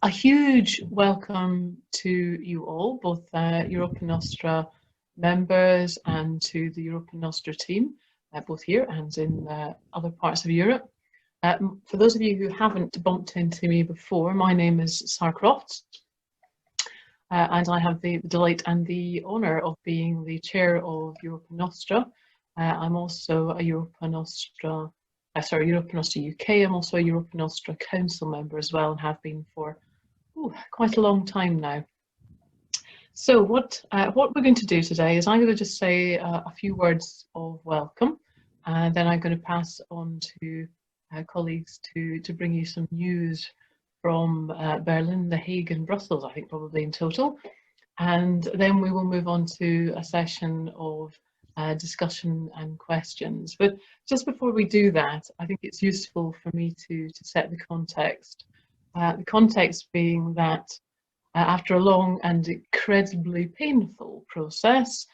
A huge welcome to you all, both Europa Nostra members and to the Europa Nostra team, both here and in other parts of Europe. For those of you who haven't bumped into me before, my name is Sarah Croft, and I have the delight and the honour of being the chair of Europa Nostra. I'm also a Europa Nostra UK. I'm also a Europa Nostra Council member as well, and have been for quite a long time now. So what we're going to do today is I'm going to just say a few words of welcome, and then I'm going to pass on to colleagues to bring you some news from Berlin, The Hague and Brussels, I think probably in total. And then we will move on to a session of discussion and questions. But just before we do that, I think it's useful for me to set the context. The context being that after a long and incredibly painful process,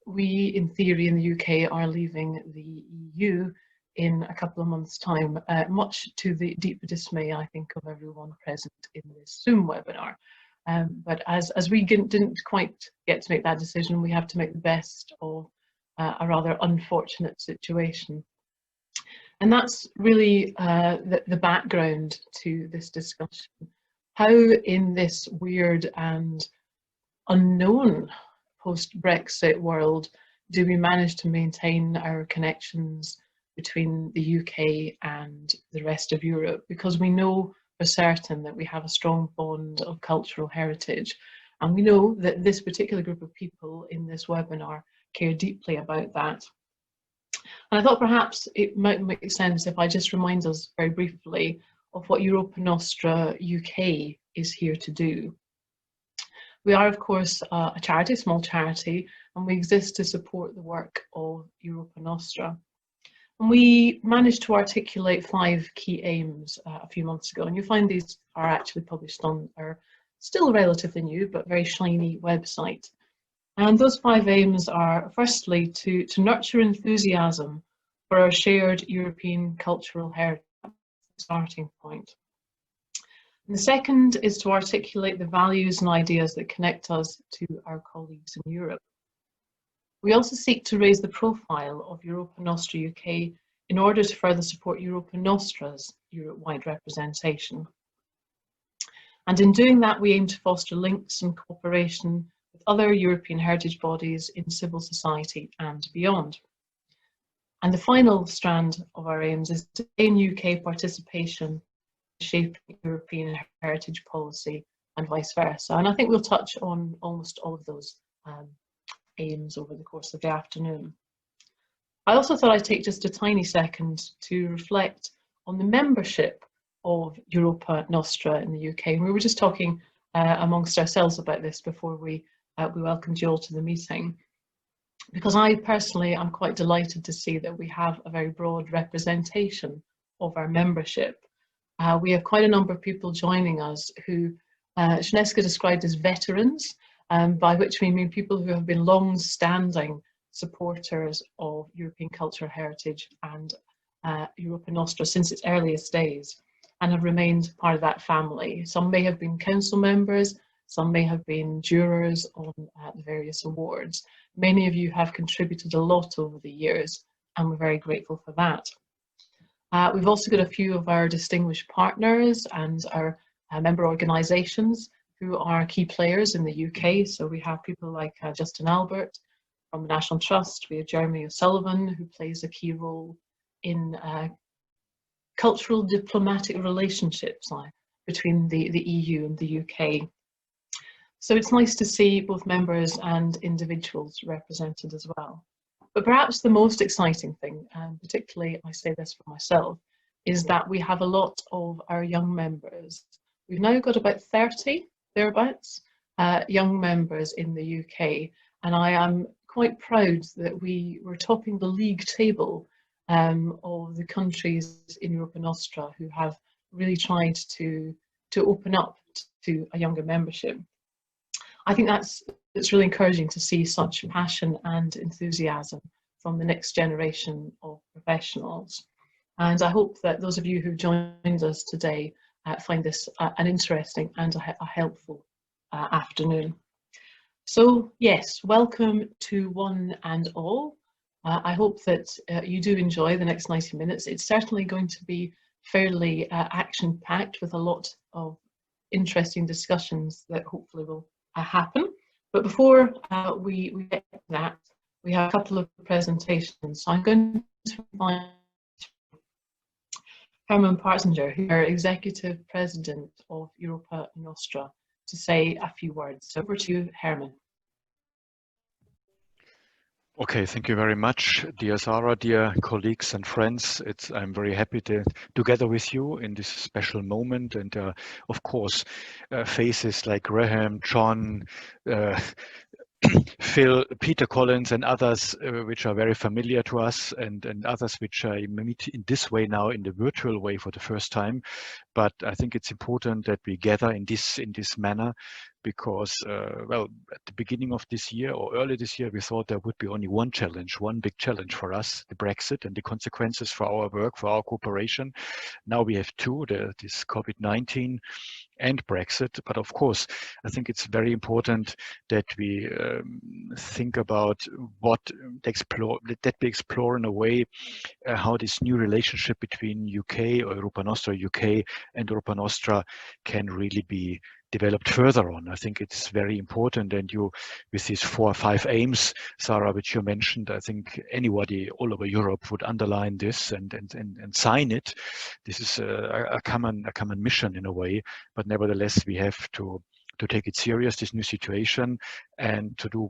we, in theory, in the UK, are leaving the EU in a couple of months' time, much to the deep dismay, I think, of everyone present in this Zoom webinar. But as we didn't quite get to make that decision, we have to make the best of a rather unfortunate situation. And that's really the background to this discussion. How in this weird and unknown post-Brexit world do we manage to maintain our connections between the UK and the rest of Europe? Because we know for certain that we have a strong bond of cultural heritage, and we know that this particular group of people in this webinar care deeply about that. And I thought perhaps it might make sense if I just remind us very briefly of what Europa Nostra UK is here to do. We are, of course, a charity, a small charity, and we exist to support the work of Europa Nostra. And we managed to articulate 5 key aims a few months ago, and you'll find these are actually published on our still relatively new but very shiny website. And those 5 aims are, firstly, to nurture enthusiasm for our shared European cultural heritage, starting point. And the second is to articulate the values and ideas that connect us to our colleagues in Europe. We also seek to raise the profile of Europa Nostra UK in order to further support Europa Nostra's Europe-wide representation. And in doing that, we aim to foster links and cooperation with other European heritage bodies in civil society and beyond. And the final strand of our aims is to gain UK participation in shaping European heritage policy and vice versa. And I think we'll touch on almost all of those aims over the course of the afternoon. I also thought I'd take just a tiny second to reflect on the membership of Europa Nostra in the UK. And we were just talking amongst ourselves about this before we welcomed you all to the meeting, because I personally am quite delighted to see that we have a very broad representation of our membership. We have quite a number of people joining us who Śnieżka described as veterans, by which we mean people who have been long-standing supporters of European cultural heritage and Europa Nostra since its earliest days, and have remained part of that family. Some may have been council members, some may have been jurors on the various awards. Many of you have contributed a lot over the years, and we're very grateful for that. We've also got a few of our distinguished partners and our member organisations who are key players in the UK. So we have people like Justin Albert from the National Trust. We have Jeremy O'Sullivan, who plays a key role in cultural diplomatic relationships between the EU and the UK. So it's nice to see both members and individuals represented as well. But perhaps the most exciting thing, and particularly I say this for myself, is that we have a lot of our young members. We've now got about 30, thereabouts, young members in the UK, and I am quite proud that we were topping the league table of the countries in Europa Nostra who have really tried to open up to a younger membership. I think it's really encouraging to see such passion and enthusiasm from the next generation of professionals. And I hope that those of you who joined us today find this an interesting and a helpful afternoon. So yes, welcome to one and all. I hope that you do enjoy the next 90 minutes. It's certainly going to be fairly action-packed with a lot of interesting discussions that hopefully will happen. But before we get to that, we have a couple of presentations. So I'm going to invite Herman Partzinger, who is Executive President of Europa Nostra, to say a few words. So over to you, Herman. Okay, thank you very much, dear Sarah, dear colleagues and friends. I'm very happy to together with you in this special moment, and of course, faces like Graham, John, Phil, Peter Collins, and others which are very familiar to us, and others which I meet in this way now in the virtual way for the first time. But I think it's important that we gather in this manner, because well, at the beginning of this year or early this year, we thought there would be only one big challenge for us, the Brexit and the consequences for our work, for our cooperation. Now we have two, this COVID-19 and Brexit. But of course, I think it's very important that we think about that we explore in a way how this new relationship between UK or Europa Nostra UK and Europa Nostra can really be developed further on. I think it's very important, and you, with these 4 or 5 aims, Sarah, which you mentioned, I think anybody all over Europe would underline this and sign it. This is a common mission in a way, but nevertheless we have to take it serious, this new situation, and to do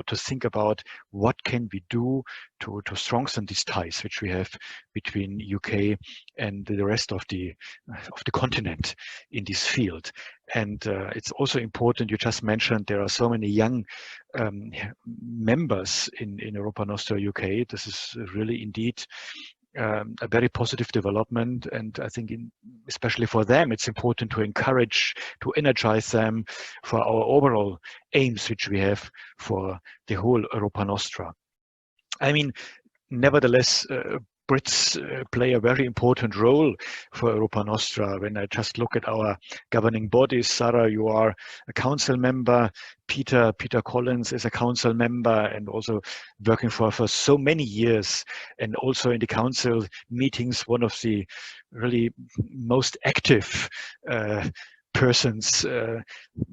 to think about what can we do to strengthen these ties which we have between UK and the rest of the continent in this field. And it's also important, you just mentioned there are so many young members in Europa Nostra UK. This is really indeed a very positive development, and I think especially for them it's important to encourage, to energize them for our overall aims which we have for the whole Europa Nostra. I mean, nevertheless, Brits play a very important role for Europa Nostra. When I just look at our governing bodies, Sarah, you are a council member, Peter Collins is a council member and also working for so many years, and also in the council meetings, one of the really most active persons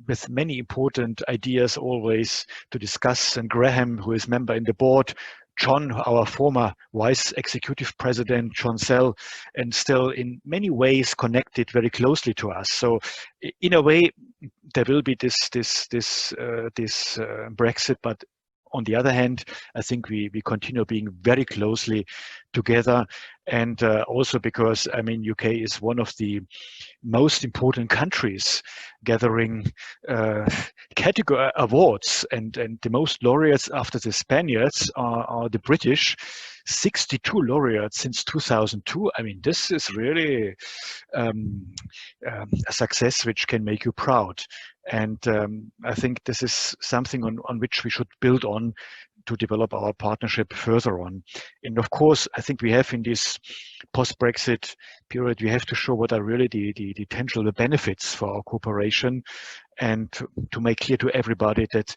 with many important ideas always to discuss, and Graham, who is member in the board, John, our former vice executive president, John Sell, and still in many ways connected very closely to us. So in a way, there will be this Brexit, but on the other hand, I think we continue being very closely together, and also because, I mean, UK is one of the most important countries gathering category awards, and the most laureates after the Spaniards are the British. 62 laureates since 2002. I mean, this is really a success which can make you proud. And I think this is something on which we should build on to develop our partnership further on. And of course, I think we have in this post-Brexit period, we have to show what are really the tangible benefits for our cooperation, and to make clear to everybody that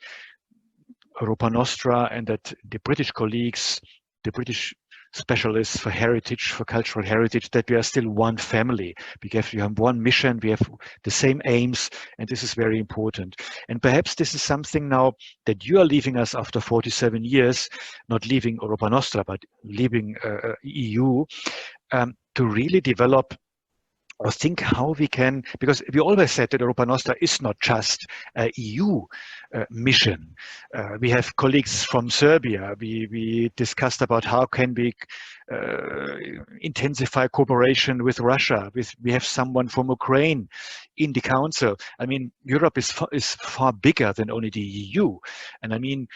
Europa Nostra and that the British colleagues, the British specialists for heritage, for cultural heritage, that we are still one family, because we have one mission, we have the same aims, and this is very important. And perhaps this is something now that you are leaving us after 47 years, not leaving Europa Nostra, but leaving EU, to really develop or think how we can, because we always said that Europa Nostra is not just a EU mission. We have colleagues from Serbia. We discussed about how can we intensify cooperation with Russia. We have someone from Ukraine in the council. I mean, Europe is far bigger than only the EU. And I mean,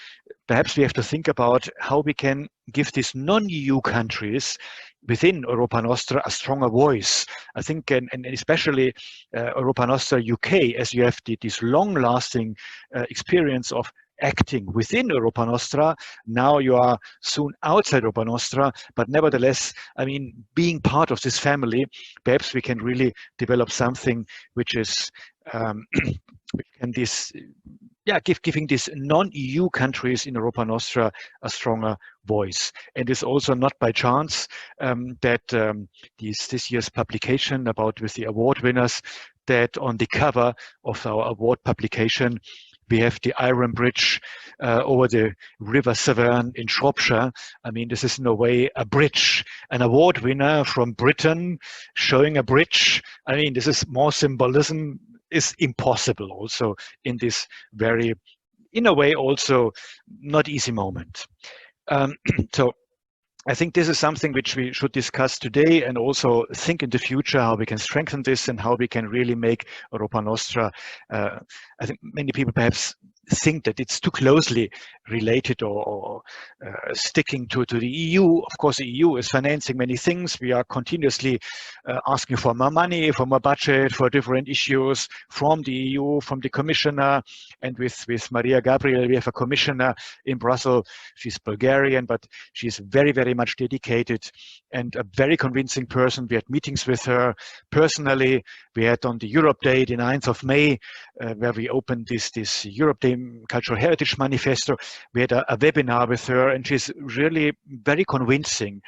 perhaps we have to think about how we can give these non-EU countries within Europa Nostra a stronger voice. I think, and especially Europa Nostra UK, as you have this long-lasting experience of acting within Europa Nostra. Now you are soon outside Europa Nostra, but nevertheless, I mean, being part of this family, perhaps we can really develop something which is and giving these non-EU countries in Europa Nostra a stronger voice. And it's also not by chance that this year's publication with the award winners, that on the cover of our award publication, we have the Iron Bridge over the River Severn in Shropshire. I mean, this is in a way a bridge, an award winner from Britain showing a bridge. I mean, this is more symbolism is impossible also in this very, in a way, also not easy moment. So I think this is something which we should discuss today, and also think in the future how we can strengthen this and how we can really make Europa Nostra. I think many people perhaps think that it's too closely related or sticking to the EU. Of course, the EU is financing many things. We are continuously asking for more money, for more budget, for different issues from the EU, from the commissioner. And with Maria Gabriel, we have a commissioner in Brussels. She's Bulgarian, but she's very, very much dedicated and a very convincing person. We had meetings with her personally. We had on the Europe Day, the 9th of May, where we opened this Europe Day Cultural Heritage Manifesto. We had a webinar with her, and she's really very convincing.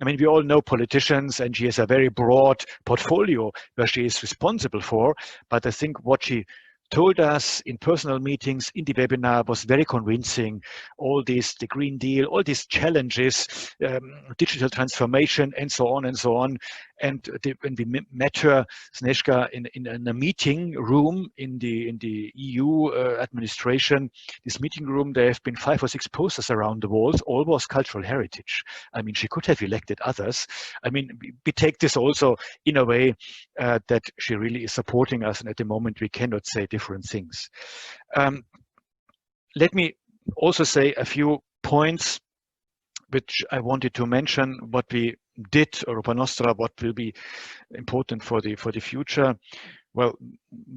I mean, we all know politicians, and she has a very broad portfolio where she is responsible for. But I think what she told us in personal meetings, in the webinar, was very convincing. All these, the Green Deal, all these challenges, digital transformation, and so on and so on. And when we met her, Snezhka, in a meeting room in the EU administration, this meeting room, there have been 5 or 6 posters around the walls, all was cultural heritage. I mean, she could have elected others. I mean, we take this also in a way that she really is supporting us, and at the moment we cannot say different things. Let me also say a few points which I wanted to mention, what we did, Europa Nostra, what will be important for the future. Well,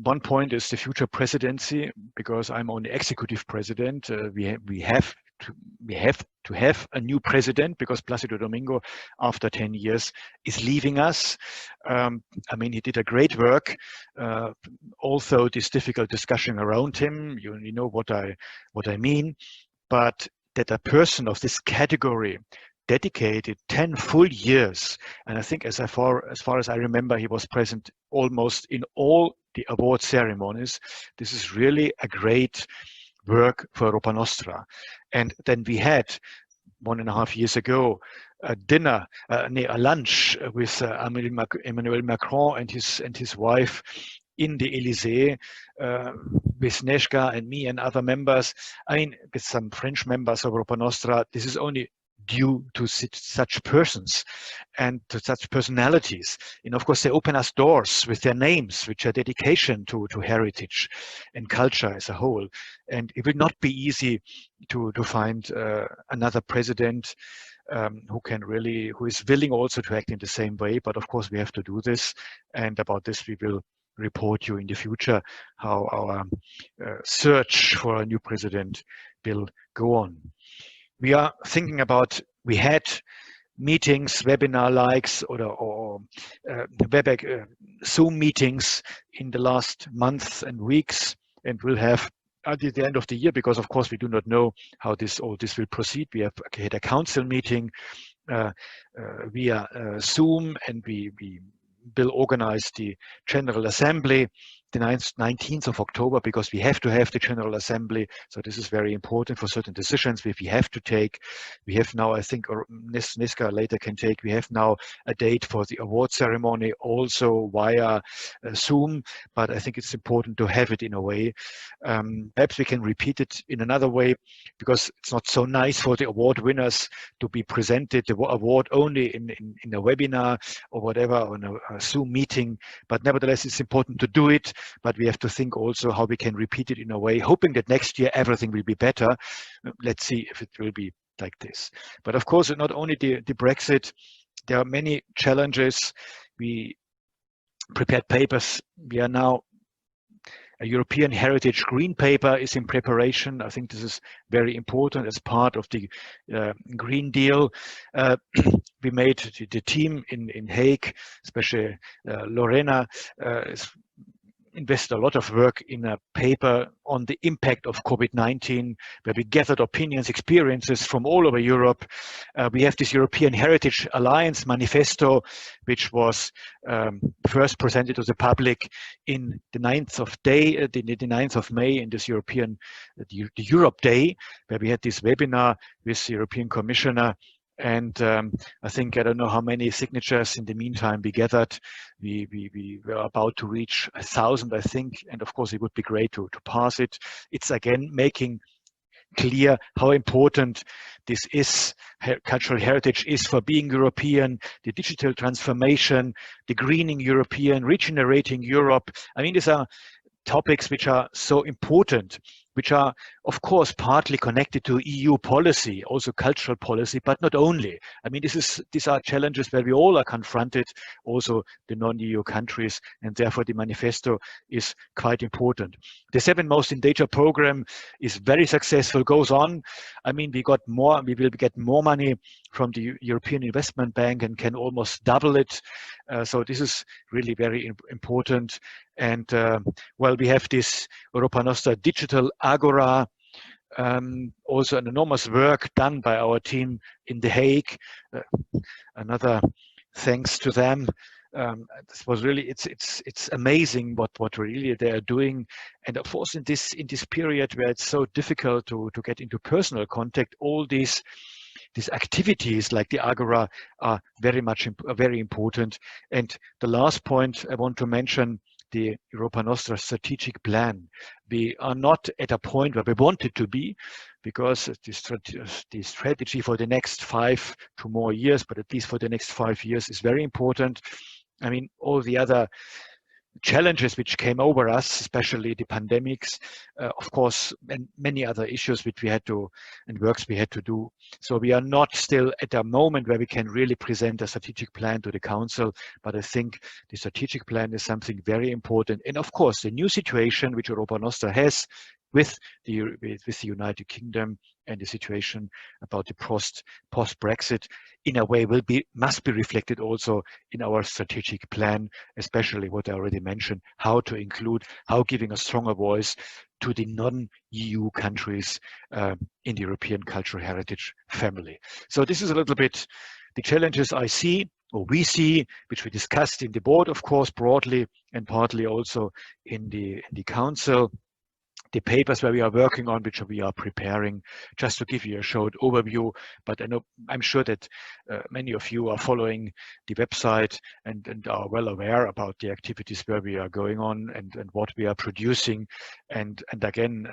one point is the future presidency, because I'm only executive president. We have to have a new president, because Plácido Domingo, after 10 years, is leaving us. I mean, he did a great work. Also, this difficult discussion around him, you know what I mean. But that a person of this category dedicated 10 full years, and I think as far as I remember, he was present almost in all the award ceremonies. This is really a great work for Europa Nostra. And then we had 1.5 years ago a lunch with Emmanuel Macron and his wife in the Elysee, with Snezhka and me and other members. I mean, with some French members of Europa Nostra. This is only due to such persons and to such personalities. And of course, they open us doors with their names, which are dedication to heritage and culture as a whole. And it will not be easy to find another president who is willing also to act in the same way. But of course, we have to do this. And about this, we will report you in the future how our search for a new president will go on. We are thinking about, we had meetings, webinar likes or WebEx, Zoom meetings in the last months and weeks, and we'll have until the end of the year, because of course we do not know how all this will proceed. We have had a council meeting via Zoom, and we will organize the General Assembly the 19th of October, because we have to have the General Assembly. So this is very important for certain decisions we have to take. We have now, I think, or Snezhka later can take, we have now a date for the award ceremony also via Zoom, but I think it's important to have it in a way. Perhaps we can repeat it in another way, because it's not so nice for the award winners to be presented the award only in a webinar or whatever, on a Zoom meeting, but nevertheless, it's important to do it. But we have to think also how we can repeat it in a way, hoping that next year everything will be better. Let's see if it will be like this. But of course, not only the Brexit, there are many challenges. We prepared papers. We are now a European Heritage Green Paper is in preparation. I think this is very important as part of the Green Deal. We made the team in Hague, especially Lorena, is invested a lot of work in a paper on the impact of COVID-19, where we gathered opinions, experiences from all over Europe. We have this European Heritage Alliance Manifesto, which was first presented to the public in the 9th of May in this European, the Europe Day, where we had this webinar with the European Commissioner. And I think, I don't know how many signatures in the meantime we gathered. We were about to reach 1,000, I think. And of course, it would be great to pass it. It's again making clear how important this is, cultural heritage is for being European, the digital transformation, the greening European, regenerating Europe. I mean, these are topics which are so important, which are, of course, partly connected to EU policy, also cultural policy, but not only. I mean, these are challenges where we all are confronted, also the non-EU countries, and therefore the manifesto is quite important. The 7 Most Endangered program is very successful, goes on. I mean, we will get more money from the European Investment Bank and can almost double it. So this is really very important. And well, we have this Europa Nostra digital agora, also an enormous work done by our team in The Hague. Another thanks to them. This was really, it's amazing what really they are doing. And of course, in this period where it's so difficult to get into personal contact, all these activities like the Agora are very important. And the last point I want to mention, the Europa Nostra strategic plan. We are not at a point where we wanted to be, because the strategy for the next 5 to more years, but at least for the next 5 years, is very important. I mean, all the other challenges which came over us, especially the pandemics, of course, and many other issues which we had to, and works we had to do. So we are not still at a moment where we can really present a strategic plan to the Council, but I think the strategic plan is something very important. And of course, the new situation which Europa Nostra has with the United Kingdom and the situation about the post-Brexit, in a way must be reflected also in our strategic plan, especially what I already mentioned, how giving a stronger voice to the non-EU countries in the European cultural heritage family. So this is a little bit the challenges I see, or we see, which we discussed in the board, of course, broadly, and partly also in the Council. The papers where we are working on, which we are preparing, just to give you a short overview. But I'm sure that many of you are following the website and are well aware about the activities where we are going on and what we are producing. And again,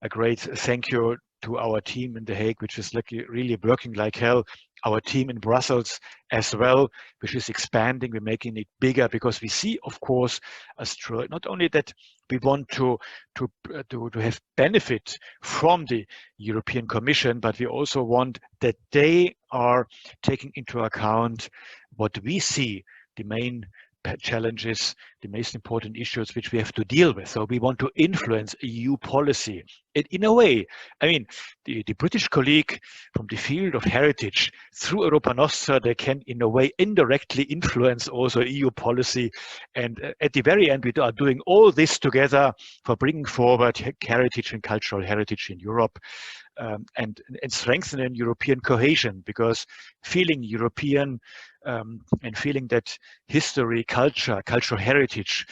a great thank you to our team in The Hague, which is really working like hell. Our team in Brussels as well, which is expanding. We're making it bigger because we see, of course, not only that we want to have benefit from the European Commission, but we also want that they are taking into account what we see, the main challenges, the most important issues which we have to deal with. So we want to influence EU policy. And in a way, I mean, the British colleague from the field of heritage, through Europa Nostra, they can in a way indirectly influence also EU policy. And at the very end, we are doing all this together for bringing forward heritage and cultural heritage in Europe. And strengthening European cohesion, because feeling European and feeling that history, cultural heritage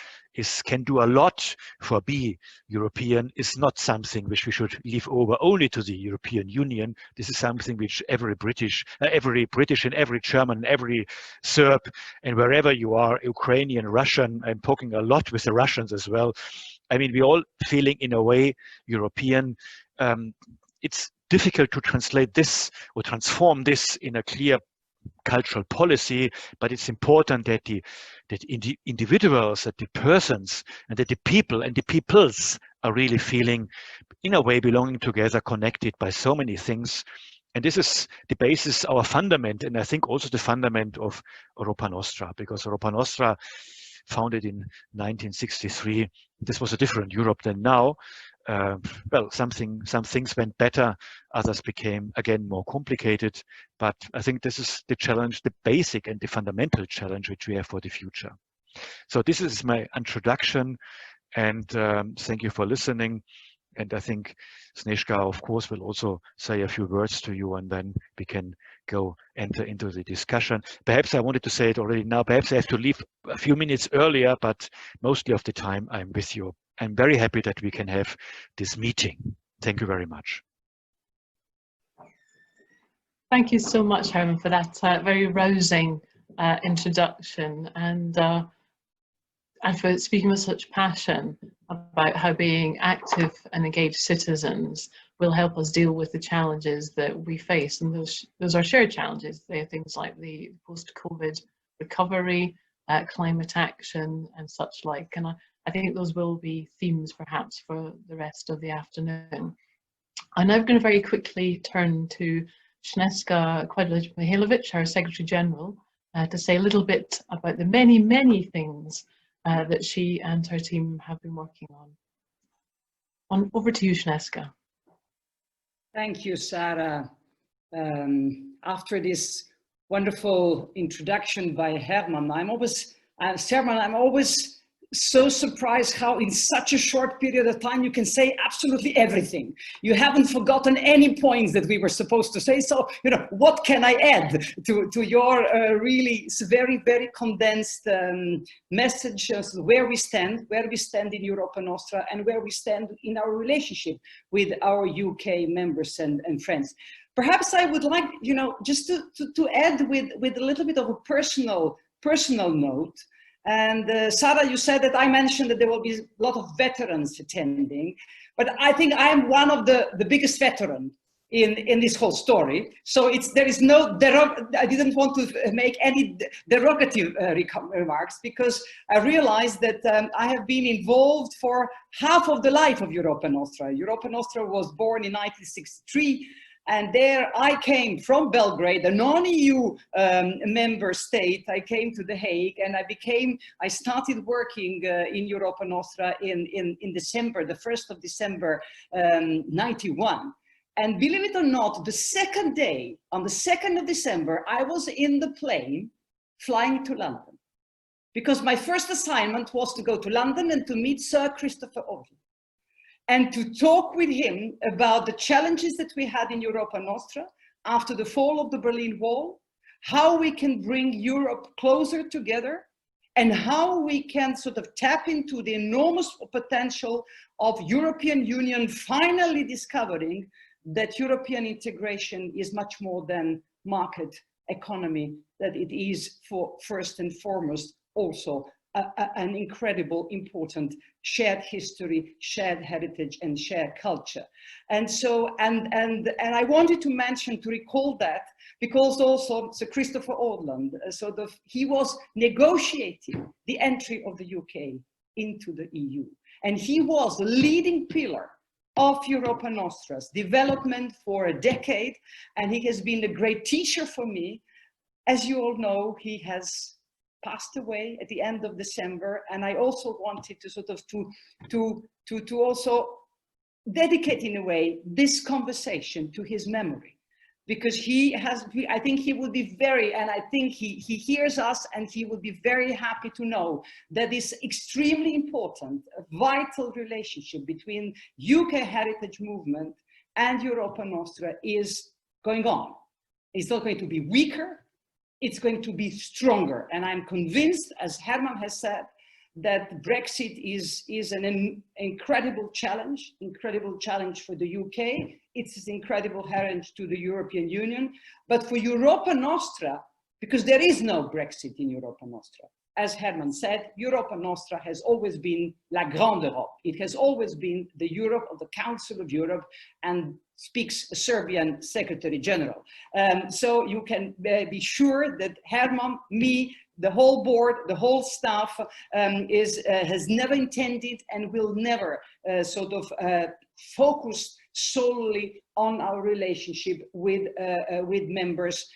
can do a lot for being European is not something which we should leave over only to the European Union. This is something which every British and every German, every Serb, and wherever you are, Ukrainian, Russian, I'm talking a lot with the Russians as well. I mean, we're all feeling in a way European. It's difficult to translate this or transform this in a clear cultural policy, but it's important that the individuals, that the persons, and that the people and the peoples are really feeling, in a way, belonging together, connected by so many things. And this is the basis, our fundament, and I think also the fundament of Europa Nostra, because Europa Nostra founded in 1963. This was a different Europe than now. Well, some things went better, others became again more complicated. But I think this is the challenge, the basic and the fundamental challenge which we have for the future. So this is my introduction, and thank you for listening. And I think Snezka, of course, will also say a few words to you, and then we can enter into the discussion. Perhaps I wanted to say it already now. Perhaps I have to leave a few minutes earlier, but mostly of the time I'm with you. I'm very happy that we can have this meeting. Thank you very much. Thank you so much, Herman, for that very rousing introduction, and for speaking with such passion about how being active and engaged citizens will help us deal with the challenges that we face. And those are shared challenges. They are things like the post-COVID recovery, climate action, and such like. And I think those will be themes perhaps for the rest of the afternoon. I'm now going to very quickly turn to Snezka Mihailovic, our Secretary General, to say a little bit about the many, many things that she and her team have been working on. Over to you, Snezka. Thank you, Sarah. After this wonderful introduction by Herman, I'm always so surprised how in such a short period of time you can say absolutely everything. You haven't forgotten any points that we were supposed to say. So, you know, what can I add to your really very, very condensed message of where we stand in Europa Nostra, and where we stand in our relationship with our UK members and friends. Perhaps I would like, you know, just to add with a little bit of a personal note. And Sarah, you said that I mentioned that there will be a lot of veterans attending, but I think I am one of the biggest veteran in this whole story. So there is no, I didn't want to make any derogative remarks, because I realized that I have been involved for half of the life of Europa Nostra. Europa Nostra was born in 1963. And there I came from Belgrade, a non-EU member state. I came to The Hague, and I started working in Europa Nostra in December, the 1st of December, 91. And believe it or not, the second day, on the 2nd of December, I was in the plane flying to London, because my first assignment was to go to London and to meet Sir Christopher Odell, and to talk with him about the challenges that we had in Europa Nostra after the fall of the Berlin Wall, how we can bring Europe closer together, and how we can sort of tap into the enormous potential of European Union finally discovering that European integration is much more than market economy, that it is first and foremost also an incredible, important shared history, shared heritage, and shared culture. And so, and I wanted to mention, to recall that, because also Sir Christopher Odell, he was negotiating the entry of the UK into the EU. And he was the leading pillar of Europa Nostra's development for a decade. And he has been a great teacher for me. As you all know, he has passed away at the end of December, and I also wanted to sort of to also dedicate in a way this conversation to his memory, because I think he would be and I think he hears us, and he would be very happy to know that this extremely important, vital relationship between UK heritage movement and Europa Nostra is going on. It's not going to be weaker, it's going to be stronger. And I'm convinced, as Herman has said, that Brexit is an incredible challenge for the UK. It's an incredible challenge to the European Union. But for Europa Nostra, because there is no Brexit in Europa Nostra, as Herman said, Europa Nostra has always been La Grande Europe. It has always been the Europe of the Council of Europe, and speaks a Serbian Secretary General. So you can be sure that Herman, me, the whole board, the whole staff has never intended and will never focus solely on our relationship with members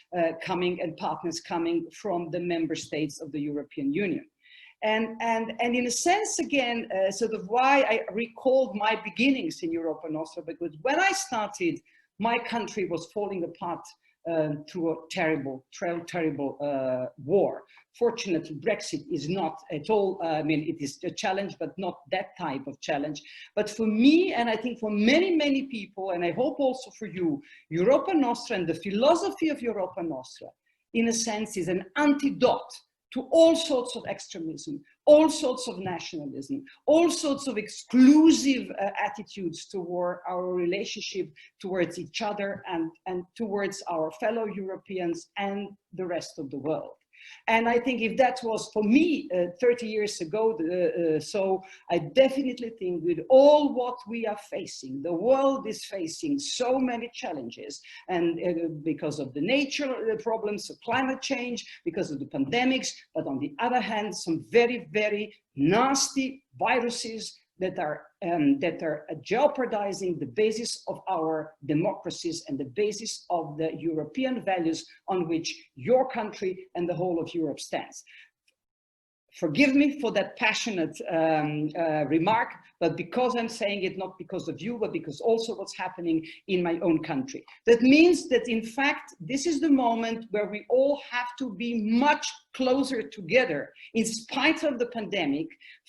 coming and partners coming from the member states of the European Union. And in a sense, again, sort of why I recalled my beginnings in Europa Nostra, because when I started, my country was falling apart through a terrible war. Fortunately, Brexit is not at all, I mean, it is a challenge, but not that type of challenge. But for me, and I think for many, many people, and I hope also for you, Europa Nostra and the philosophy of Europa Nostra, in a sense, is an antidote to all sorts of extremism, all sorts of nationalism, all sorts of exclusive attitudes toward our relationship towards each other and towards our fellow Europeans and the rest of the world. And I think if that was for me 30 years ago, so I definitely think with all what we are facing, the world is facing so many challenges, and because of the nature of the problems of climate change, because of the pandemics, but on the other hand, some very, very nasty viruses that are jeopardizing the basis of our democracies and the basis of the European values on which your country and the whole of Europe stands. Forgive me for that passionate remark, but because I'm saying it not because of you, but because also what's happening in my own country. That means that in fact, this is the moment where we all have to be much closer together in spite of the pandemic.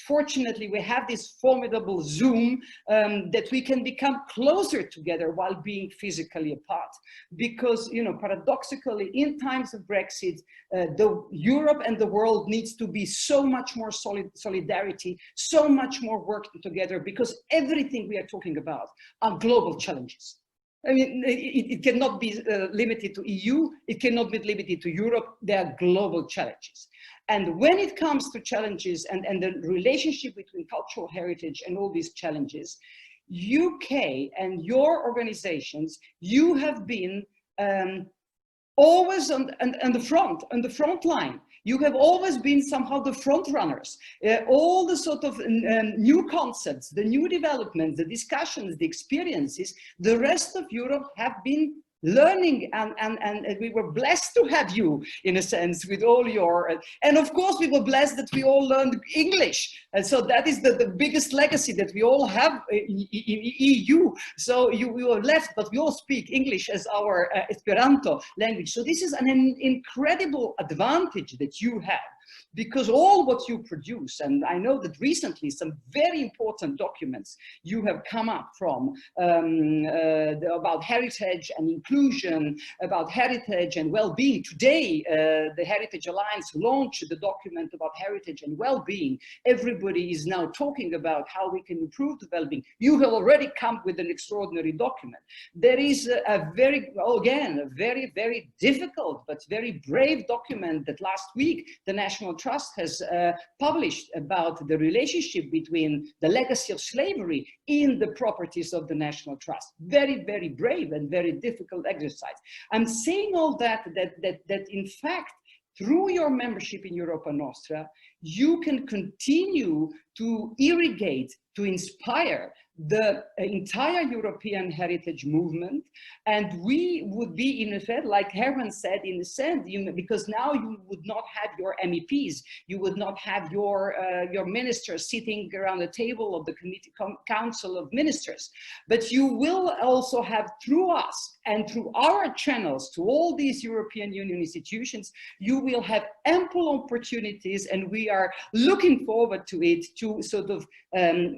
Fortunately, we have this formidable Zoom that we can become closer together while being physically apart. Because, you know, paradoxically, in times of Brexit, Europe and the world needs to be so much more solidarity, so much more work together, because everything we are talking about are global challenges. I mean, it cannot be limited to EU, it cannot be limited to Europe, they are global challenges. And when it comes to challenges and the relationship between cultural heritage and all these challenges, UK and your organizations, you have been always on the front line. You have always been somehow the front runners. All the sort of new concepts, the new developments, the discussions, the experiences, the rest of Europe have been learning, and we were blessed to have you, in a sense, with all your, and of course we were blessed that we all learned English, and so that is the biggest legacy that we all have in EU. So we were left, but we all speak English as our Esperanto language. So this is an incredible advantage that you have, because all what you produce, and I know that recently some very important documents you have come up from about heritage and inclusion, about heritage and well-being. Today, the Heritage Alliance launched the document about heritage and well-being. Everybody is now talking about how we can improve the well-being. You have already come with an extraordinary document. There is a very, again, a very, very difficult but very brave document that last week the National Trust has published about the relationship between the legacy of slavery in the properties of the National Trust. Very, very brave and very difficult exercise. I'm saying all that in fact, through your membership in Europa Nostra, you can continue to irrigate, to inspire the entire European heritage movement. And we would be, in effect, like Herman said, in a sense, because now you would not have your MEPs, you would not have your ministers sitting around the table of the Council of Ministers, but you will also have, through us and through our channels to all these European Union institutions, you will have ample opportunities, and we are looking forward to it, to sort of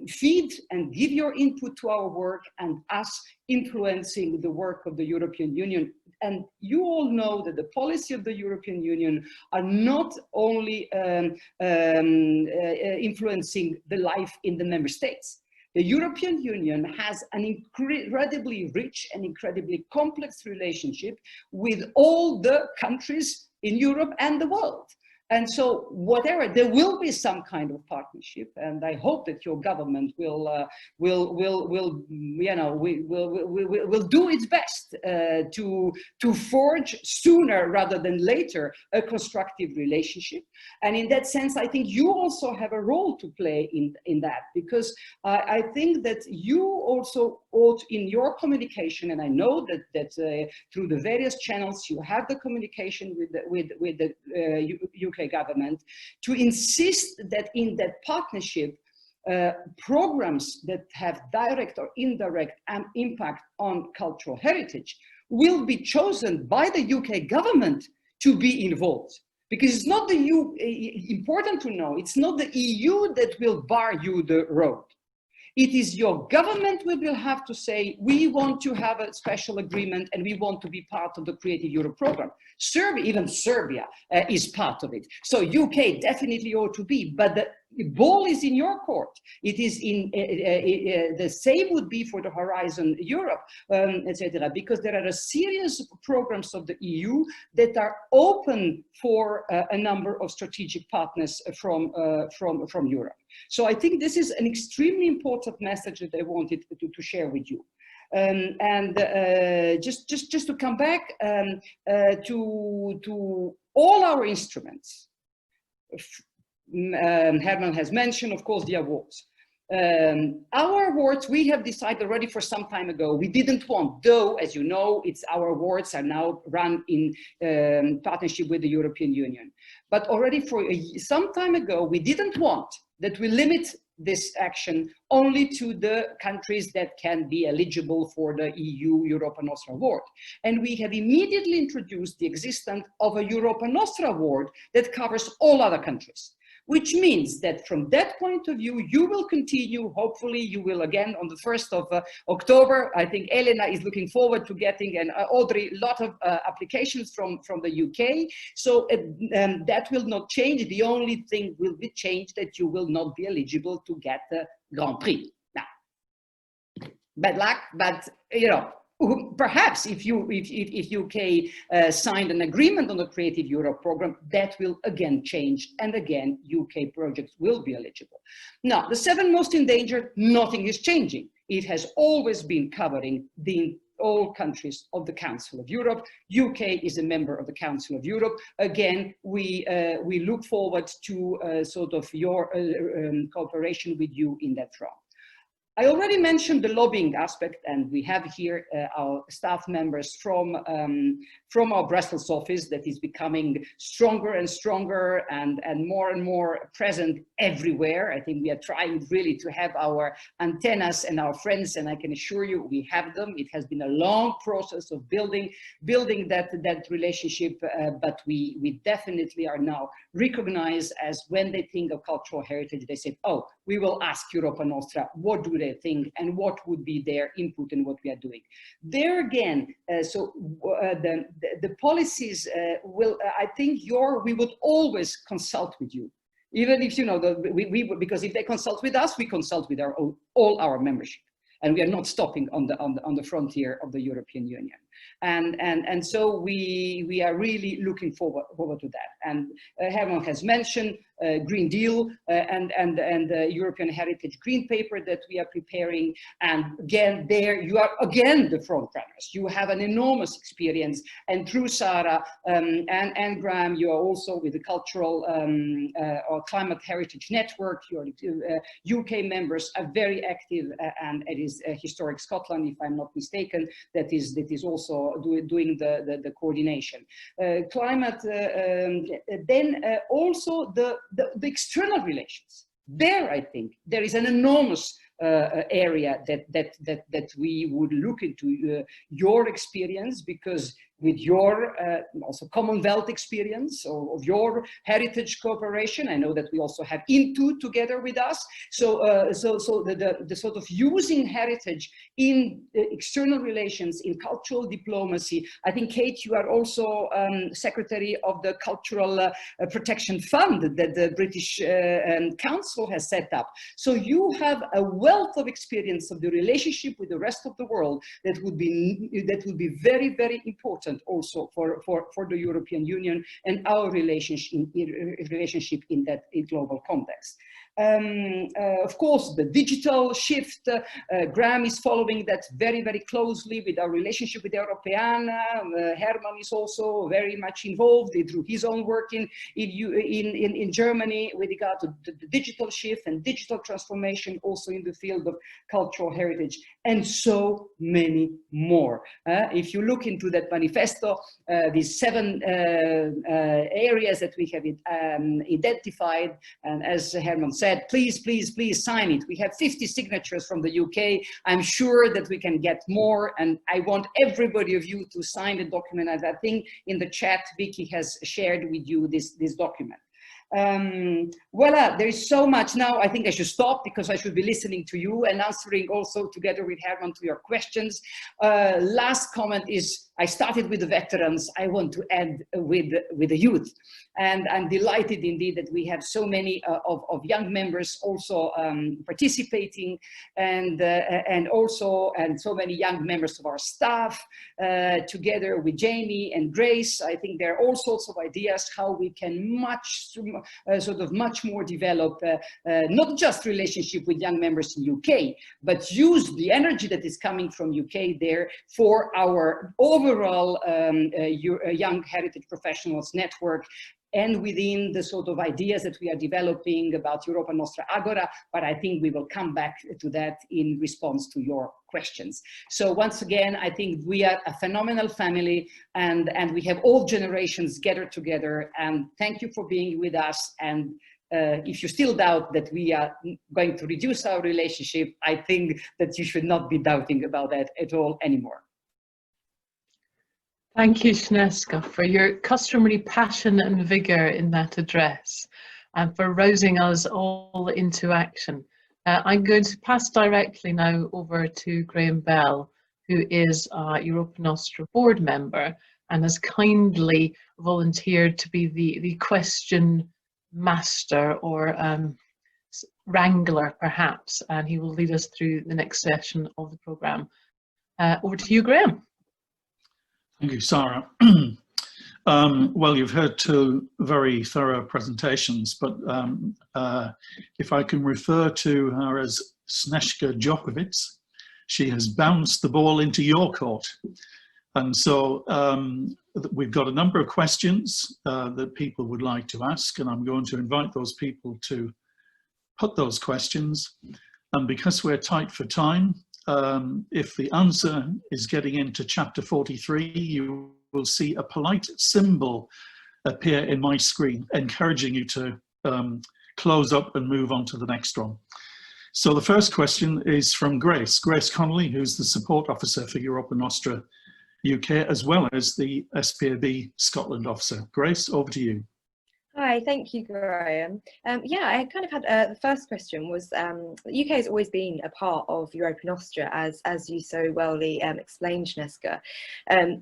feed and give your input to our work and us influencing the work of the European Union. And you all know that the policy of the European Union are not only influencing the life in the member states. The European Union has an incredibly rich and incredibly complex relationship with all the countries in Europe and the world. And so whatever, there will be some kind of partnership, and I hope that your government will do its best to forge sooner rather than later a constructive relationship. And in that sense, I think you also have a role to play in that, because I think that you also ought in your communication, and I know that through the various channels you have the communication with the UK government to insist that in that partnership, programs that have direct or indirect impact on cultural heritage will be chosen by the UK government to be involved. Because it's not important to know, it's not the EU that will bar you the road. It is your government who will have to say, we want to have a special agreement and we want to be part of the Creative Europe program. Serbia, even Serbia is part of it. So UK definitely ought to be, but the ball is in your court. It is in, the same would be for the Horizon Europe, etc., because there are a series of programs of the EU that are open for a number of strategic partners from Europe. So I think this is an extremely important message that I wanted to share with you. Just to come back to all our instruments, Herman has mentioned, of course, the awards. Our awards, we have decided already for some time ago, we didn't want, though, as you know, our awards are now run in partnership with the European Union. But already for some time ago, we didn't want that we limit this action only to the countries that can be eligible for the EU Europa Nostra award. And we have immediately introduced the existence of a Europa Nostra award that covers all other countries. Which means that from that point of view, you will continue, hopefully you will again on the 1st of October. I think Elena is looking forward to getting, and Audrey, a lot of applications from the UK. So that will not change. The only thing will be changed that you will not be eligible to get the Grand Prix. Now, bad luck, but you know, perhaps if UK signed an agreement on the Creative Europe program, that will again change, and again UK projects will be eligible. Now, the 7 most endangered, nothing is changing. It has always been covering all countries of the Council of Europe. UK is a member of the Council of Europe. Again, we look forward to sort of your cooperation with you in that front. I already mentioned the lobbying aspect, and we have here our staff members from our Brussels office that is becoming stronger and stronger and more present everywhere. I think we are trying really to have our antennas and our friends, and I can assure you we have them. It has been a long process of building that relationship, but we definitely are now recognized as, when they think of cultural heritage, they say, oh, we will ask Europa Nostra, what do they think and what would be their input in what we are doing. There again, the policies will, I think we would always consult with you. Even if, you know, because if they consult with us, we consult with all our membership. And we are not stopping on the frontier of the European Union. And so we are really looking forward to that. And Herman has mentioned Green Deal and the European Heritage Green Paper that we are preparing. And again, there you are again the front runners. You have an enormous experience. And through Sarah and Graham, you are also with the Cultural or Climate Heritage Network. Your UK members are very active, and it is Historic Scotland, if I'm not mistaken, that is also doing the coordination. Climate, then also the external relations. There, I think, there is an enormous area that we would look into your experience, because with your also Commonwealth experience of your heritage cooperation, I know that we also have Into together with us. So the sort of using heritage in external relations, in cultural diplomacy. I think, Kate, you are also Secretary of the Cultural Protection Fund that the British Council has set up. So you have a wealth of experience of the relationship with the rest of the world that would be very, very important also for the European Union and our relationship in that global context. Of course, the digital shift, Graham is following that very, very closely with our relationship with Europeana. Herman is also very much involved through his own work in Germany with regard to the digital shift and digital transformation, also in the field of cultural heritage, and so many more. If you look into that manifesto, these 7 areas that we have identified, and as Herman said, please, please, please sign it. We have 50 signatures from the UK. I'm sure that we can get more, and I want everybody of you to sign the document. As I think in the chat, Vicky has shared with you this document. Voila, there is so much now. I think I should stop because I should be listening to you and answering also together with Herman to your questions. Last comment is, I started with the veterans. I want to end with the youth. And I'm delighted indeed that we have so many of young members also participating, and so many young members of our staff, together with Jamie and Grace. I think there are all sorts of ideas how we can much more develop not just relationship with young members in UK, but use the energy that is coming from UK there for our overall young heritage professionals network, and within the sort of ideas that we are developing about Europa Nostra Agora, but I think we will come back to that in response to your questions. So once again, I think we are a phenomenal family, and we have all generations gathered together, and thank you for being with us. And if you still doubt that we are going to reduce our relationship, I think that you should not be doubting about that at all anymore. Thank you, Snežka, for your customary passion and vigour in that address, and for rousing us all into action. I'm going to pass directly now over to Graham Bell, who is a Europa Nostra board member and has kindly volunteered to be the question master, or wrangler perhaps, and he will lead us through the next session of the programme. Over to you, Graham. Thank you, Sarah. Well, you've heard 2 very thorough presentations, but if I can refer to her as Snežka Djokovic, she has bounced the ball into your court. And so we've got a number of questions that people would like to ask, and I'm going to invite those people to put those questions. And because we're tight for time, if the answer is getting into chapter 43, you will see a polite symbol appear in my screen, encouraging you to close up and move on to the next one. So the first question is from Grace Connolly, who's the support officer for Europa Nostra UK, as well as the SPAB Scotland officer. Grace, over to you. Hi, thank you, Graham. Yeah, I kind of had the first question was the UK has always been a part of Europa Nostra, as you so wellly explained, Snežka.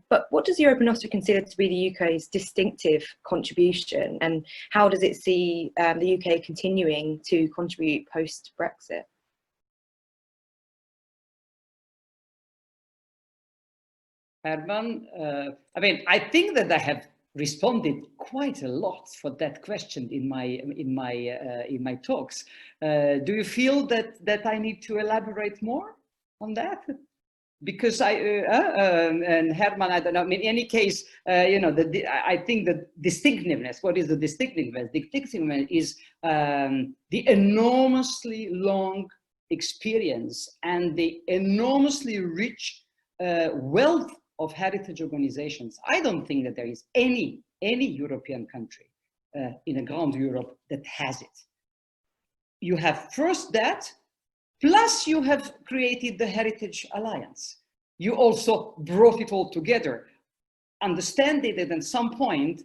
But what does Europa Nostra consider to be the UK's distinctive contribution, and how does it see the UK continuing to contribute post-Brexit? Herman, I mean, I think that I have responded quite a lot for that question in my talks. Do you feel that I need to elaborate more on that? Because and Herman, I don't know. I mean, in any case, you know, I think the distinctiveness. What is the distinctiveness? Distinctiveness is the enormously long experience and the enormously rich wealth of heritage organizations. I don't think that there is any European country in a Grand Europe that has it. You have first that, plus you have created the Heritage Alliance. You also brought it all together, understanding that at some point,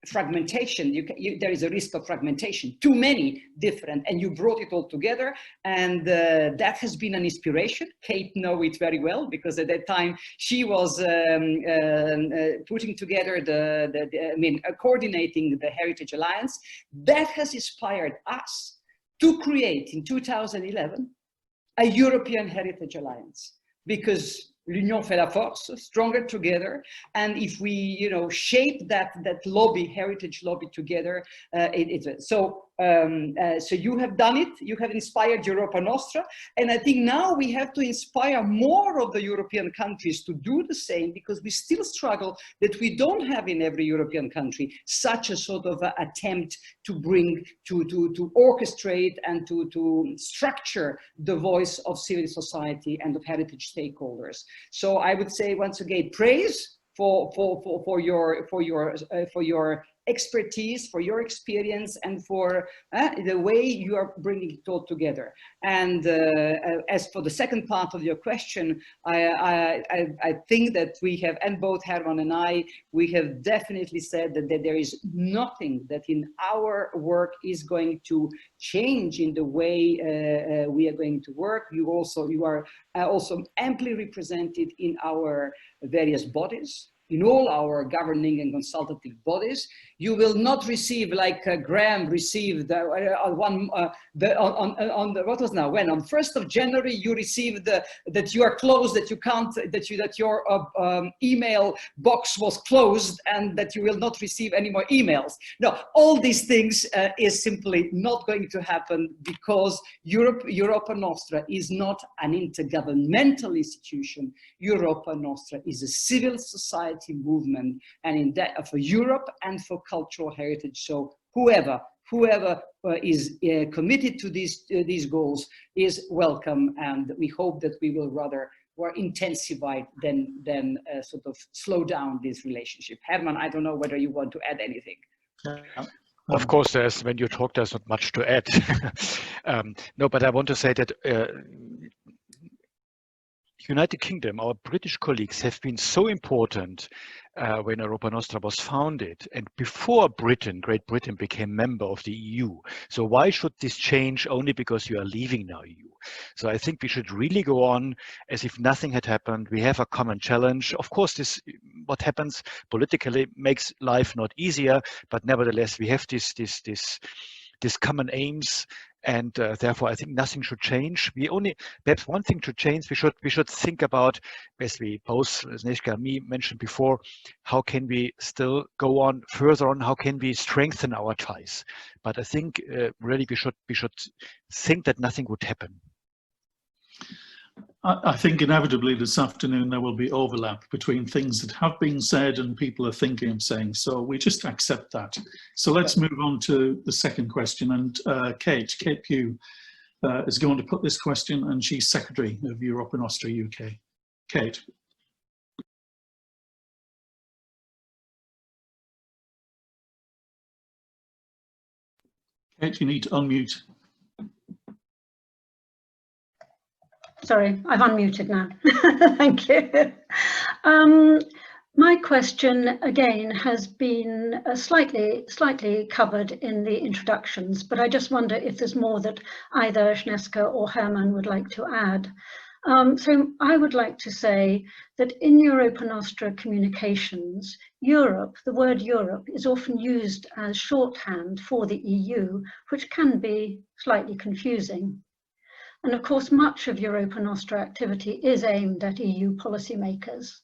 fragmentation, there is a risk of fragmentation, too many different, and you brought it all together, and that has been an inspiration. Kate knows it very well, because at that time she was putting together coordinating the Heritage Alliance. That has inspired us to create in 2011 a European Heritage Alliance, because l'union fait la force, stronger together. And if we, you know, shape that lobby, heritage lobby together, so so you have done it, you have inspired Europa Nostra, and I think now we have to inspire more of the European countries to do the same, because we still struggle that we don't have in every European country such a sort of attempt to bring, to orchestrate and to structure the voice of civil society and of heritage stakeholders. So I would say once again, praise for your expertise, for your experience, and for the way you are bringing it all together. And as for the second part of your question, I think that we have, and both Herman and I, we have definitely said that there is nothing that in our work is going to change in the way we are going to work. You are also amply represented in our various bodies, in all our governing and consultative bodies. You will not receive, like Graham received on what was now, when on 1st of January you received that you are closed, that you can't, that your email box was closed and that you will not receive any more emails. No, all these things is simply not going to happen, because Europa Nostra is not an intergovernmental institution. Europa Nostra is a civil society movement, and in that for Europe and for cultural heritage. So whoever is committed to these goals is welcome, and we hope that we will rather intensify than sort of slow down this relationship. Herman, I don't know whether you want to add anything. Of course, when you talk, there's not much to add. No, but I want to say that United Kingdom, our British colleagues, have been so important when Europa Nostra was founded, and before Great Britain became member of the EU. So why should this change only because you are leaving now EU? So I think we should really go on as if nothing had happened. We have a common challenge. Of course, what happens politically makes life not easier, but nevertheless we have this common aims. And therefore, I think nothing should change. Perhaps one thing to change. We should think about, as we both, Snezka and me mentioned before, how can we still go on further on? How can we strengthen our ties? But I think really we should think that nothing would happen. I think inevitably this afternoon there will be overlap between things that have been said and people are thinking of saying, so we just accept that. So let's move on to the second question, and Kate Pugh is going to put this question, and she's Secretary of Europa Nostra UK. Kate. Kate, you need to unmute. Sorry, I've unmuted now. Thank you. My question, again, has been slightly covered in the introductions, but I just wonder if there's more that either Snezka or Herman would like to add. So I would like to say that in Europa Nostra communications, Europe, the word Europe, is often used as shorthand for the EU, which can be slightly confusing. And of course, much of Europa Nostra activity is aimed at EU policymakers.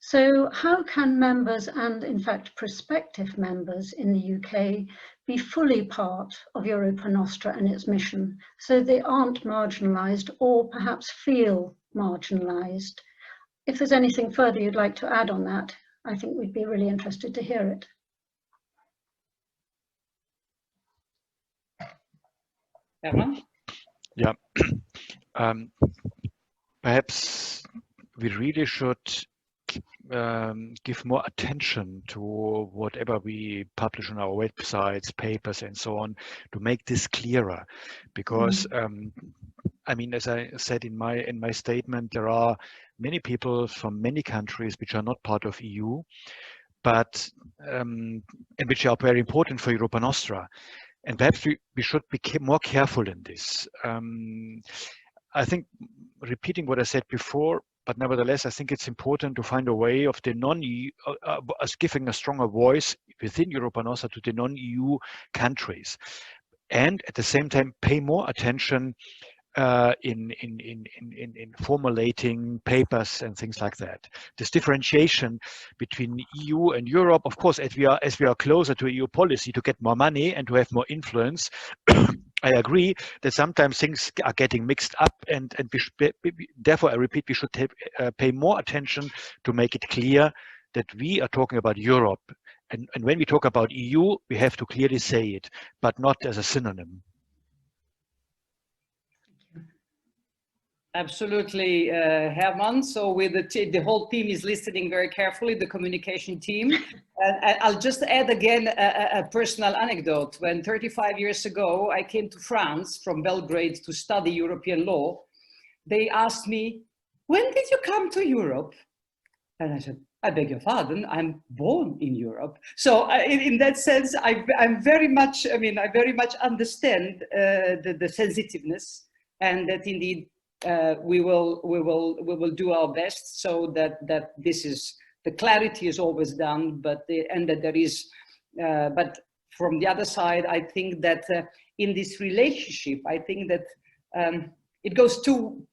So how can members, and in fact prospective members in the UK, be fully part of Europa Nostra and its mission, so they aren't marginalised or perhaps feel marginalised? If there's anything further you'd like to add on that, I think we'd be really interested to hear it. Herman? Yeah, perhaps we really should give more attention to whatever we publish on our websites, papers, and so on, to make this clearer. Because I mean, as I said in my statement, there are many people from many countries which are not part of EU, but and which are very important for Europa Nostra. And perhaps we should be more careful in this. I think, repeating what I said before, but nevertheless, I think it's important to find a way of the non-EU, giving a stronger voice within Europa Nostra to the non-EU countries. And at the same time, pay more attention in formulating papers and things like that. This differentiation between EU and Europe, of course, as we are closer to EU policy to get more money and to have more influence, I agree that sometimes things are getting mixed up, and therefore I repeat, we should pay more attention to make it clear that we are talking about Europe. And when we talk about EU, we have to clearly say it, but not as a synonym. Absolutely, Herman. So with the whole team is listening very carefully, the communication team. And I'll just add again a personal anecdote. When 35 years ago, I came to France from Belgrade to study European law, they asked me, when did you come to Europe? And I said, I beg your pardon, I'm born in Europe. So in that sense, I'm very much, I very much understand the sensitiveness, and that indeed, we will do our best so that this is, the clarity is always done, but that there is, but from the other side, I think that in this relationship, I think that it goes two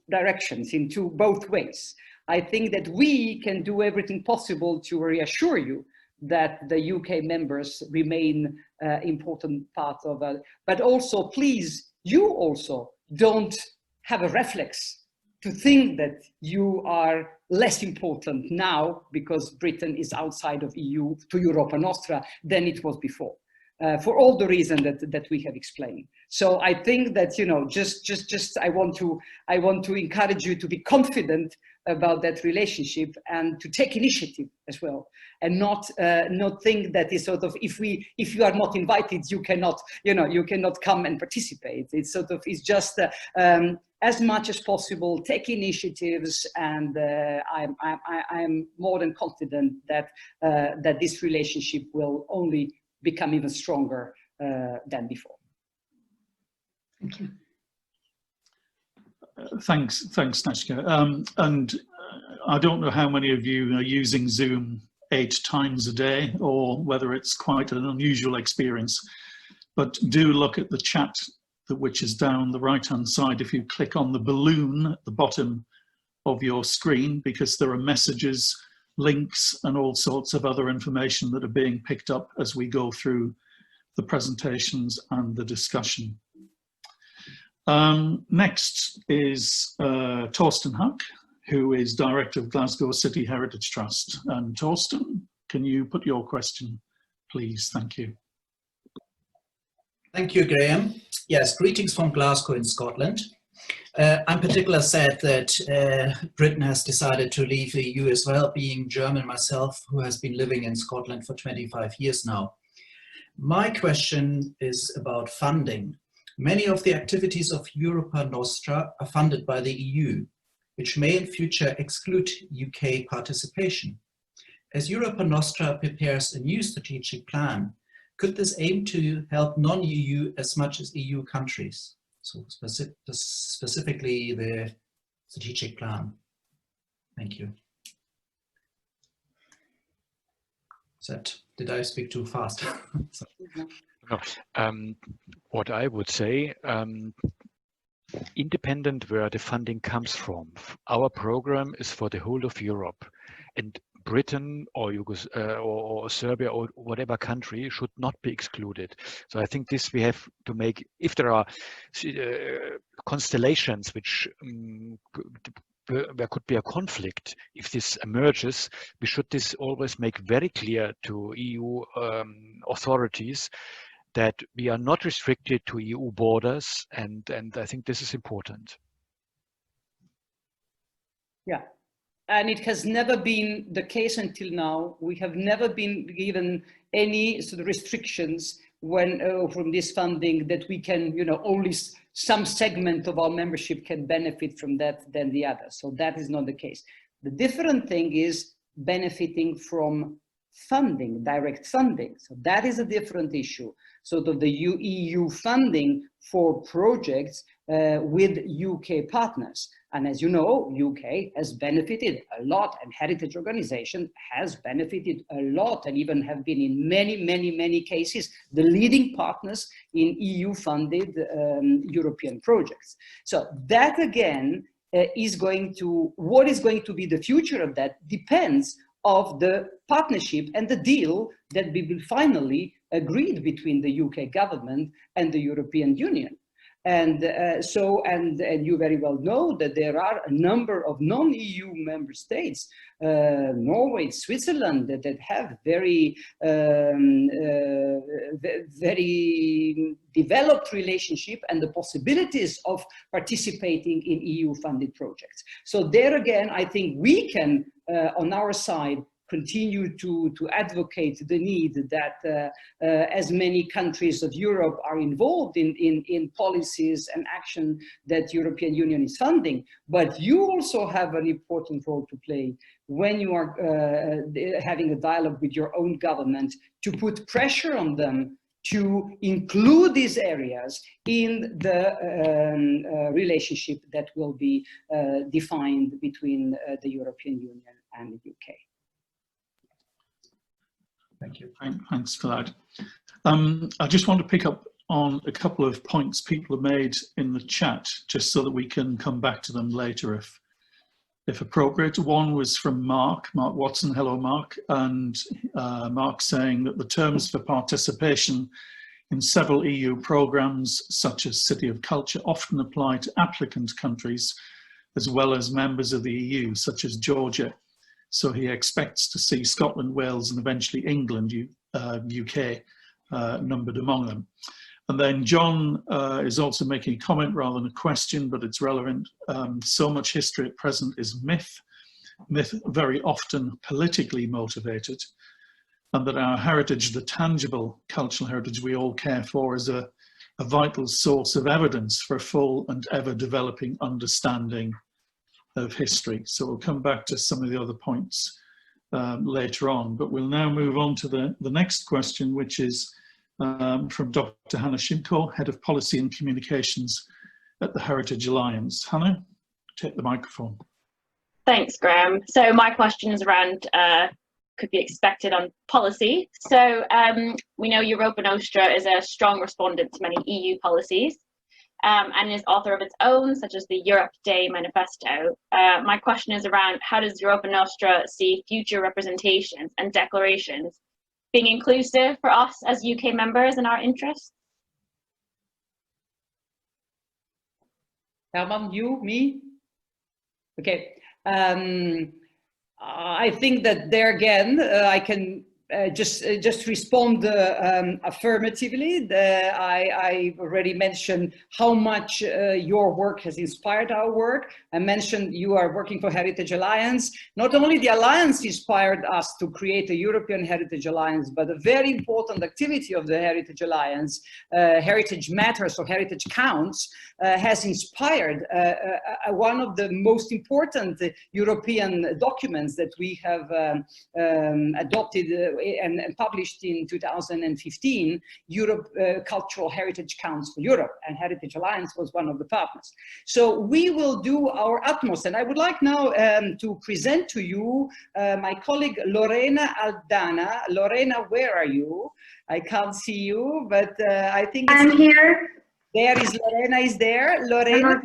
directions, in both ways. I think that we can do everything possible to reassure you that the UK members remain important part of it, but also please, you also don't have a reflex to think that you are less important now because Britain is outside of EU to Europa Nostra than it was before, for all the reasons that we have explained. So I think that, you know, I want to encourage you to be confident about that relationship and to take initiative as well, and not think that is sort of, if you are not invited, you cannot come and participate. It's sort of, it's just as much as possible take initiatives, and I'm more than confident that that this relationship will only become even stronger than before. Thank you. Thanks, Snezka. And I don't know how many of you are using Zoom 8 times a day, or whether it's quite an unusual experience, but do look at the chat which is down the right-hand side. If you click on the balloon at the bottom of your screen, because there are messages, links, and all sorts of other information that are being picked up as we go through the presentations and the discussion. Next is Torsten Huck, who is Director of Glasgow City Heritage Trust. And Torsten, can you put your question, please? Thank you. Thank you, Graham. Yes, greetings from Glasgow in Scotland. I'm particularly sad that Britain has decided to leave the EU as well, being German myself, who has been living in Scotland for 25 years now. My question is about funding. Many of the activities of Europa Nostra are funded by the EU, which may in future exclude UK participation. As Europa Nostra prepares a new strategic plan, could this aim to help non-EU as much as EU countries? So specifically the strategic plan. Thank you. Did I speak too fast? No. What I would say, independent where the funding comes from, our program is for the whole of Europe, and Britain or Serbia or whatever country should not be excluded. So I think this we have to make, if there are constellations which there could be a conflict, if this emerges, we should this always make very clear to EU authorities that we are not restricted to EU borders, and I think this is important. Yeah. And it has never been the case until now. We have never been given any sort of restrictions when from this funding that we can, you know, only some segment of our membership can benefit from that than the other. So that is not the case. The different thing is benefiting from funding, direct funding. So that is a different issue. So the EU funding for projects with UK partners. And as you know, UK has benefited a lot, and heritage organization has benefited a lot, and even have been in many cases the leading partners in EU-funded European projects. So that again is going to, what is going to be the future of that depends of the partnership and the deal that we will finally agreed between the UK government and the European Union. And and you very well know that there are a number of non-EU member states, Norway, Switzerland, that have very developed relationship and the possibilities of participating in EU-funded projects. So there again, I think we can, on our side, continue to advocate the need that as many countries of Europe are involved in policies and action that European Union is funding. But you also have an important role to play when you are having a dialogue with your own government to put pressure on them to include these areas in the relationship that will be defined between the European Union and the UK. Thank you. Thanks for that. I just want to pick up on a couple of points people have made in the chat, just so that we can come back to them later if appropriate. One was from Mark Watson. Hello, Mark. And Mark saying that the terms for participation in several EU programs, such as City of Culture, often apply to applicant countries as well as members of the EU, such as Georgia. So he expects to see Scotland, Wales, and eventually England, UK, numbered among them. And then John is also making a comment rather than a question, but it's relevant. So much history at present is myth very often politically motivated, and that our heritage, the tangible cultural heritage we all care for, is a vital source of evidence for a full and ever developing understanding of history. So we'll come back to some of the other points later on, but we'll now move on to the next question, which is from Dr. Hannah Shimko, Head of Policy and Communications at the Heritage Alliance. Hannah, take the microphone. Thanks, Graham. So my question is around could be expected on policy. So we know Europa Nostra is a strong respondent to many EU policies, and is author of its own, such as the Europe Day Manifesto. My question is around how does Europa Nostra see future representations and declarations being inclusive for us as UK members in our interests? Herman, you, me? Okay. I think that there again, I can just respond affirmatively. I already mentioned how much your work has inspired our work. I mentioned you are working for Heritage Alliance. Not only the Alliance inspired us to create a European Heritage Alliance, but a very important activity of the Heritage Alliance, Heritage Matters or Heritage Counts, has inspired one of the most important European documents that we have adopted and published in 2015, Europe Cultural Heritage Counts for Europe, and Heritage Alliance was one of the partners. So we will do our utmost, and I would like now to present to you my colleague Lorena Aldana. Lorena, where are you? I can't see you, but I think I'm here. There is Lorena is there. Lorena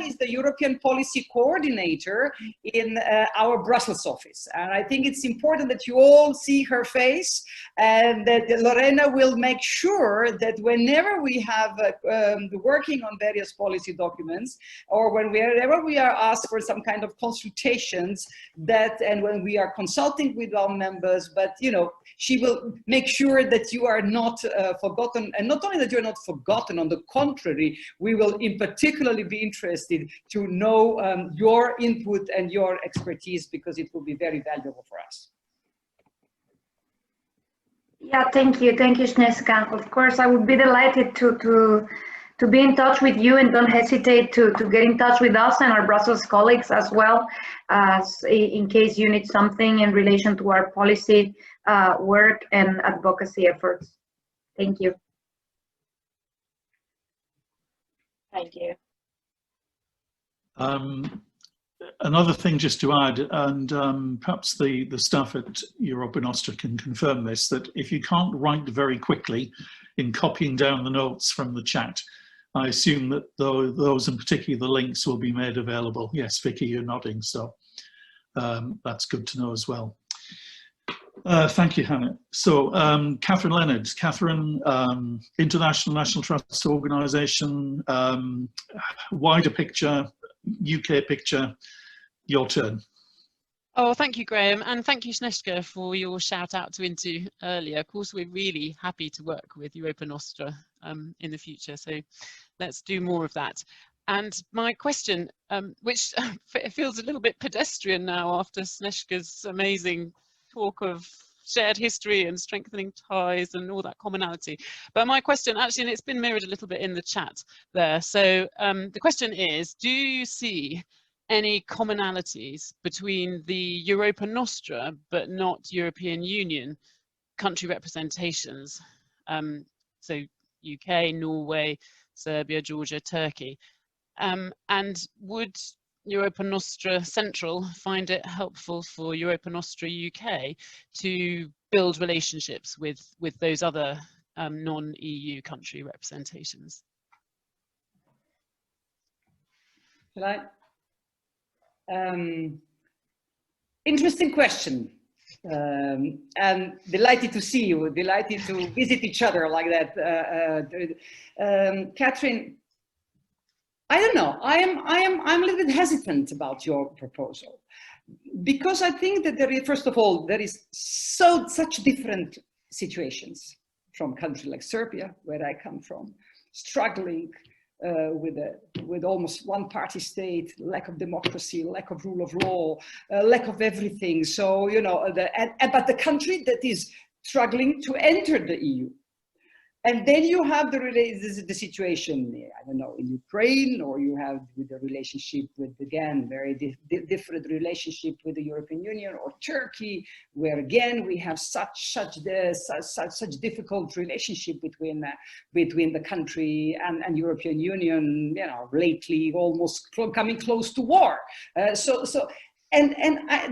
is the European Policy Coordinator in our Brussels office. And I think it's important that you all see her face, and that Lorena will make sure that whenever we have working on various policy documents, or whenever we are asked for some kind of consultations, and when we are consulting with our members, but you know, she will make sure that you are not forgotten, and not only that you're not forgotten, on the contrary, we will in particularly be interested to know your input and your expertise, because it will be very valuable for us. Yeah, thank you, Snežka. Of course, I would be delighted to be in touch with you, and don't hesitate to get in touch with us and our Brussels colleagues as well, as in case you need something in relation to our policy work and advocacy efforts. Thank you. Thank you. Another thing just to add, and perhaps the staff at Europa Nostra can confirm this, that if you can't write very quickly in copying down the notes from the chat, I assume that those, and particularly the links, will be made available. Yes, Vicky, you're nodding, so that's good to know as well. Thank you, Hannah. So, Catherine Leonard. Catherine, International National Trust Organisation, wider picture, UK picture, your turn. Oh, thank you, Graham, and thank you, Snezka, for your shout out to Intu earlier. Of course, we're really happy to work with Europa Nostra in the future, so let's do more of that. And my question, which feels a little bit pedestrian now after Snezka's amazing talk of shared history and strengthening ties and all that commonality. But my question, actually, and it's been mirrored a little bit in the chat there. So the question is, do you see any commonalities between the Europa Nostra, but not European Union country representations? So UK, Norway, Serbia, Georgia, Turkey. And would Europa Nostra Central find it helpful for Europa Nostra UK to build relationships with those other non-EU country representations? Shall I? Interesting question. And delighted to see you, delighted to visit each other like that. Catherine, I don't know. I'm a little bit hesitant about your proposal, because I think that there is, first of all, there is such different situations from a country like Serbia, where I come from, struggling with almost one-party state, lack of democracy, lack of rule of law, lack of everything. So, you know, but the country that is struggling to enter the EU. And then you have the situation, I don't know, in Ukraine, or you have with the relationship with, again, very different relationship with the European Union, or Turkey, where again we have such difficult relationship between the country and European Union, you know, lately almost coming close to war. And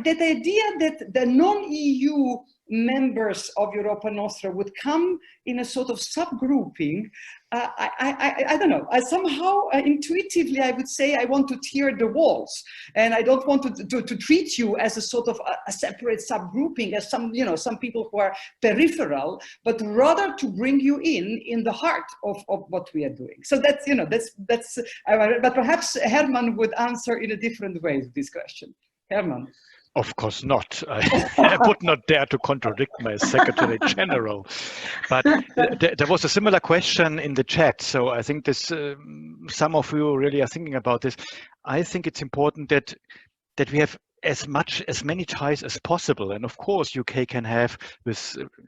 that idea that the non-EU members of Europa Nostra would come in a sort of subgrouping, I don't know, somehow intuitively I would say I want to tear the walls, and I don't want to treat you as a sort of a separate subgrouping, as some, you know, some people who are peripheral, but rather to bring you in the heart of what we are doing. So that's, you know, that's but perhaps Herman would answer in a different way to this question. Herman. Of course not. I would not dare to contradict my Secretary General. But there was a similar question in the chat. So I think this, some of you really are thinking about this. I think it's important that we have as many ties as possible. And of course, UK can have, with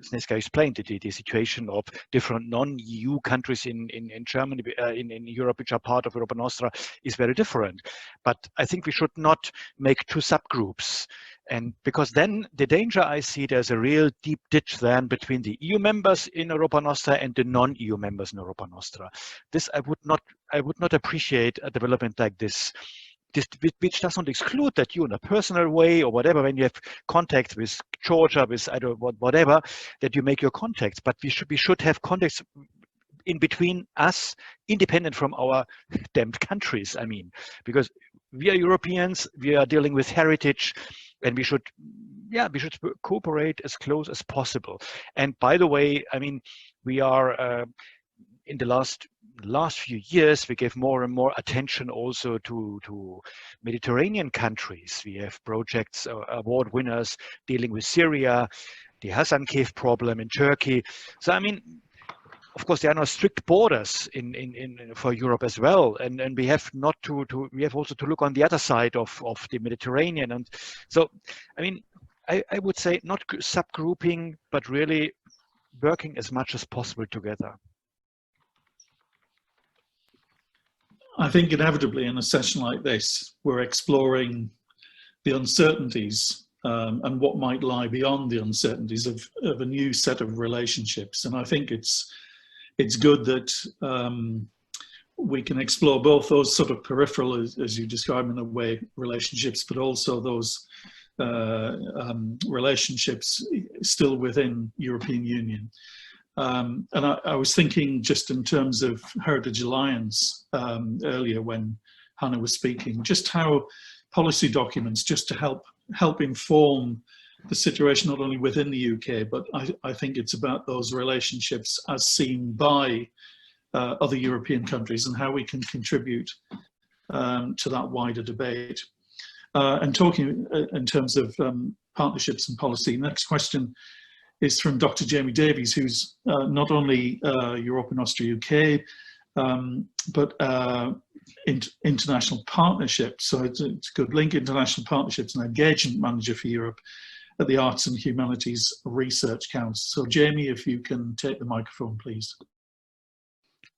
Snezka explained, the situation of different non-EU countries in Germany, in Europe, which are part of Europa Nostra, is very different. But I think we should not make two subgroups. And because then the danger I see, there's a real deep ditch then between the EU members in Europa Nostra and the non-EU members in Europa Nostra. This I would not appreciate a development like this. Which does not exclude that you, in a personal way or whatever, when you have contact with Georgia, with I don't know, whatever, that you make your contacts. But we should have contacts in between us, independent from our damned countries. I mean, because we are Europeans, we are dealing with heritage, and we should cooperate as close as possible. And by the way, I mean, we are in the last few years, we gave more and more attention also to Mediterranean countries. We have projects, award winners dealing with Syria, the Hasan Cave problem in Turkey. So I mean, of course, there are no strict borders for Europe as well, and we have we have also to look on the other side of the Mediterranean. And so, I mean, I would say not subgrouping, but really working as much as possible together. I think inevitably in a session like this, we're exploring the uncertainties and what might lie beyond the uncertainties of a new set of relationships. And I think it's good that we can explore both those sort of peripheral, as you describe in a way, relationships, but also those relationships still within European Union. And I was thinking just in terms of Heritage Alliance earlier when Hannah was speaking, just how policy documents, just to help inform the situation not only within the UK, but I think it's about those relationships as seen by other European countries and how we can contribute to that wider debate. And talking in terms of partnerships and policy, next question is from Dr. Jamie Davies, who's not only Europa Nostra UK, but international partnerships. So it's a good link, international partnerships and engagement manager for Europe at the Arts and Humanities Research Council. So Jamie, if you can take the microphone, please.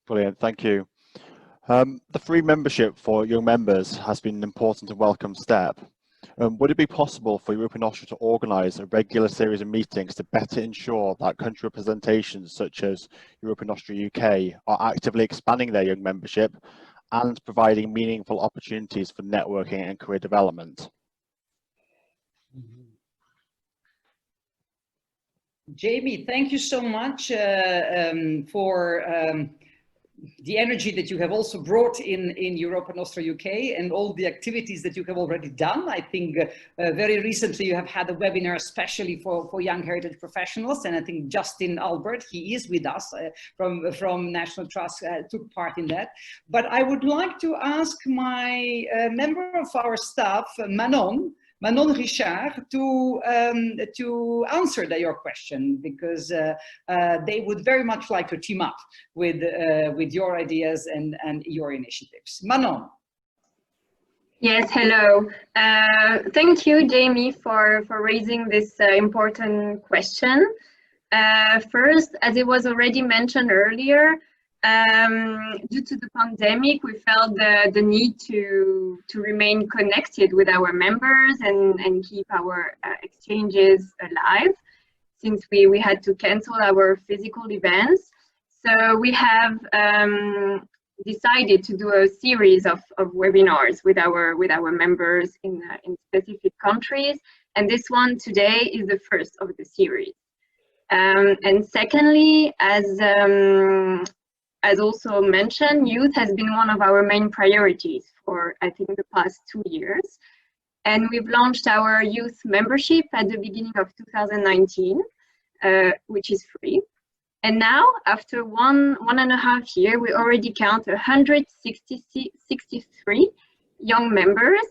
Brilliant, thank you. The free membership for young members has been an important and welcome step. Would it be possible for Europa Nostra to organise a regular series of meetings to better ensure that country representations such as Europa Nostra UK are actively expanding their young membership and providing meaningful opportunities for networking and career development? Jamie, thank you so much for the energy that you have also brought in Europa Nostra UK and all the activities that you have already done. I think very recently you have had a webinar especially for young heritage professionals, and I think Justin Albert, he is with us from National Trust, took part in that. But I would like to ask my member of our staff, Manon Richard, to answer your question, because they would very much like to team up with your ideas and your initiatives. Manon. Yes, hello. Thank you, Jamie, for raising this important question. First, as it was already mentioned earlier, due to the pandemic, we felt the need to remain connected with our members and keep our exchanges alive, since we had to cancel our physical events. So we have decided to do a series of webinars with our members in specific countries, and this one today is the first of the series. And secondly, as also mentioned, youth has been one of our main priorities for, I think, the past 2 years. And we've launched our youth membership at the beginning of 2019, which is free. And now, after one and a half year, we already count 163 young members.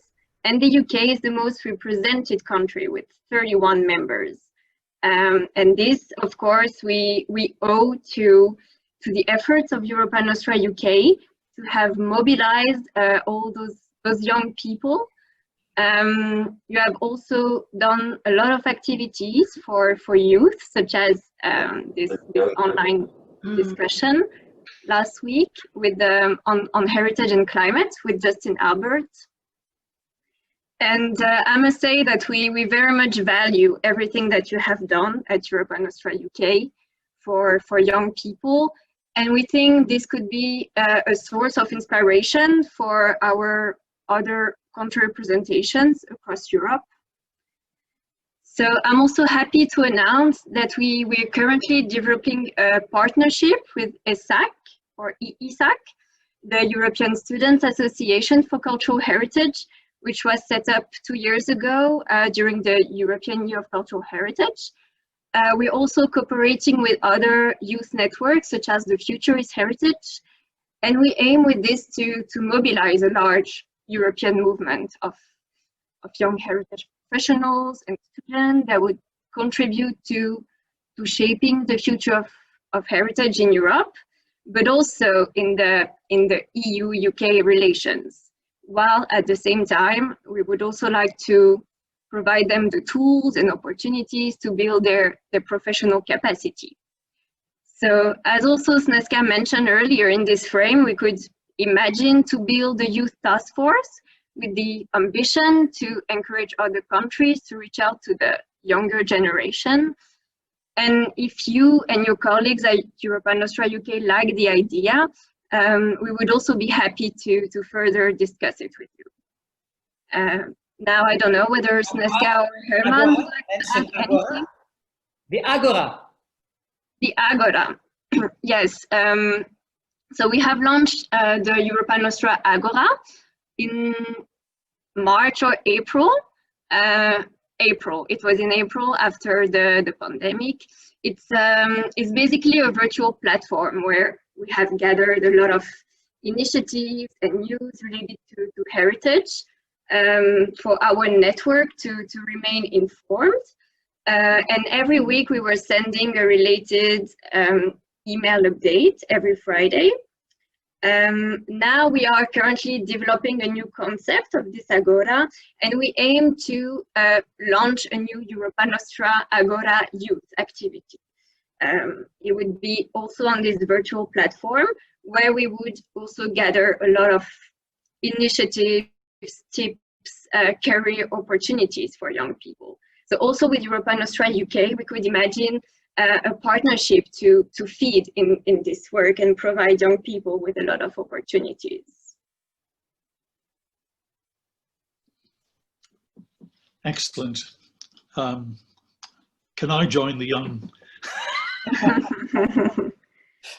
And the UK is the most represented country with 31 members. And this, of course, we owe to the efforts of Europa Nostra UK to have mobilized all those young people. You have also done a lot of activities for youth, such as this online discussion last week with on heritage and climate with Justin Albert. And I must say that we very much value everything that you have done at Europa Nostra UK for young people. And we think this could be a source of inspiration for our other country representations across Europe. So I'm also happy to announce that we're currently developing a partnership with ESAC, or ESAC, the European Students Association for Cultural Heritage, which was set up 2 years ago during the European Year of Cultural Heritage. We're also cooperating with other youth networks, such as the Future is Heritage, and we aim with this to mobilize a large European movement of young heritage professionals and students that would contribute to shaping the future of heritage in Europe, but also in the EU-UK relations. While at the same time, we would also like to provide them the tools and opportunities to build their professional capacity. So as also Snežka mentioned earlier, in this frame, we could imagine to build a youth task force with the ambition to encourage other countries to reach out to the younger generation. And if you and your colleagues at Europa Nostra UK like the idea, we would also be happy to further discuss it with you. Now, I don't know whether Sneska or Herman would like to add anything. The Agora. The Agora, yes. So we have launched the Europa Nostra Agora in March or April. April. It was in April after the pandemic. It's basically a virtual platform where we have gathered a lot of initiatives and news related to heritage for our network to remain informed. And every week we were sending a related email update every Friday. Now we are currently developing a new concept of this Agora, and we aim to launch a new Europa Nostra Agora youth activity. It would be also on this virtual platform where we would also gather a lot of initiatives, tips, career opportunities for young people. So also with Europa Nostra UK, we could imagine a partnership to feed in this work and provide young people with a lot of opportunities. Excellent. Can I join the young?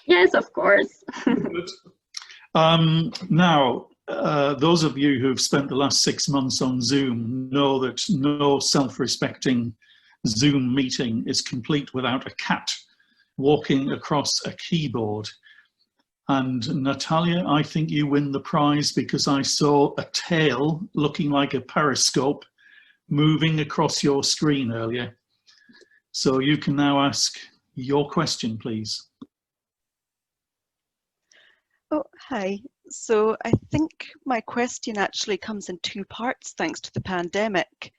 Yes, of course. Good. Now, those of you who've spent the last 6 months on Zoom know that no self-respecting Zoom meeting is complete without a cat walking across a keyboard. And Natalia, I think you win the prize because I saw a tail looking like a periscope moving across your screen earlier. So you can now ask your question, please. Oh, hi. So I think my question actually comes in 2 parts thanks to the pandemic.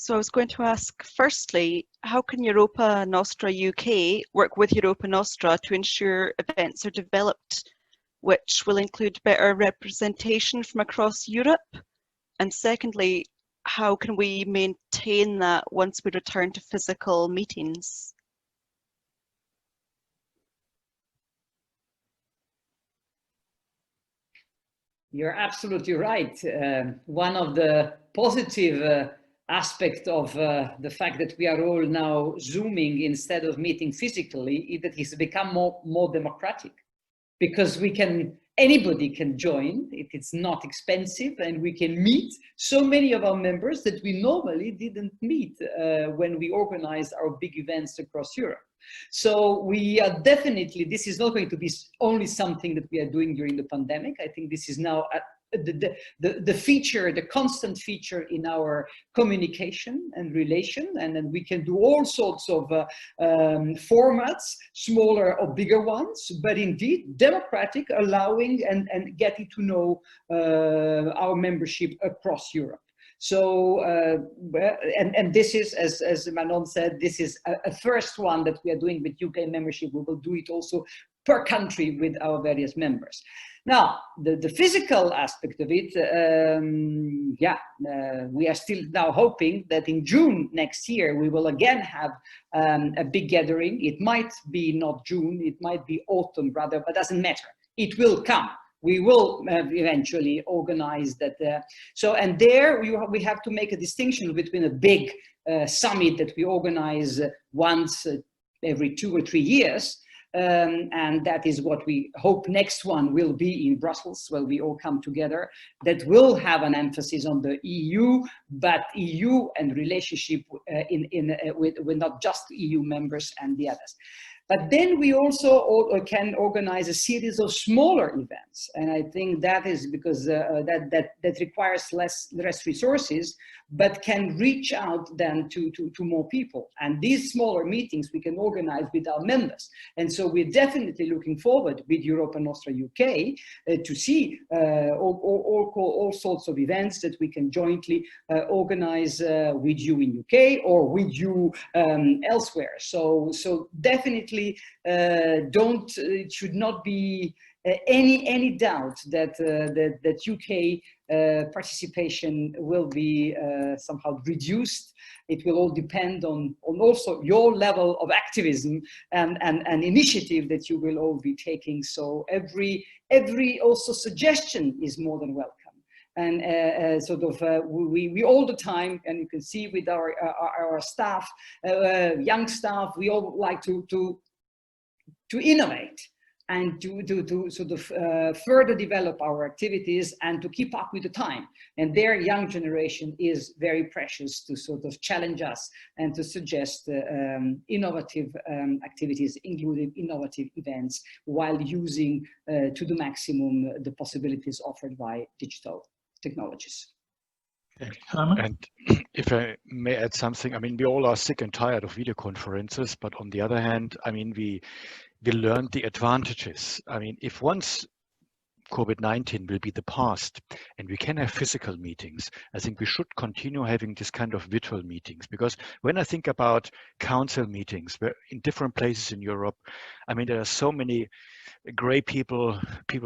So I was going to ask, firstly, how can Europa Nostra UK work with Europa Nostra to ensure events are developed which will include better representation from across Europe? And secondly, how can we maintain that once we return to physical meetings? You're absolutely right. One of the positive aspect of the fact that we are all now Zooming instead of meeting physically is that it's become more democratic, because anybody can join, it's not expensive, and we can meet so many of our members that we normally didn't meet when we organized our big events across Europe. So we are definitely, this is not going to be only something that we are doing during the pandemic. I think this is now the feature, the constant feature in our communication and relation, and then we can do all sorts of formats, smaller or bigger ones, but indeed democratic, allowing and getting to know our membership across Europe. So, and this is, as Manon said, this is a first one that we are doing with UK membership. We will do it also per country with our various members. Now, the physical aspect of it, we are still now hoping that in June next year, we will again have a big gathering. It might be not June, it might be autumn rather, but doesn't matter. It will come. We will eventually organize that. And there we have to make a distinction between a big summit that we organize once every 2 or 3 years. And that is what we hope next one will be in Brussels, where we all come together. That will have an emphasis on the EU, but EU and relationship with not just EU members and the others. But then we also can organize a series of smaller events, and I think that is because that requires less resources, but can reach out then to more people. And these smaller meetings we can organize with our members. And so we're definitely looking forward with Europa Nostra UK to see all sorts of events that we can jointly organize with you in UK or with you elsewhere. So definitely absolutely it should not be any doubt that that UK participation will be somehow reduced. It will all depend on also your level of activism and initiative that you will all be taking. So every also suggestion is more than welcome. And sort of we all the time, and you can see with our staff, young staff, we all like to innovate and to sort of further develop our activities and to keep up with the time. And their young generation is very precious to sort of challenge us and to suggest innovative activities, including innovative events, while using to the maximum the possibilities offered by digital technologies. Okay. And if I may add something, I mean, we all are sick and tired of video conferences, but on the other hand, I mean, we learned the advantages. I mean, if once COVID-19 will be the past and we can have physical meetings, I think we should continue having this kind of virtual meetings, because when I think about council meetings where in different places in Europe, I mean, there are so many gray people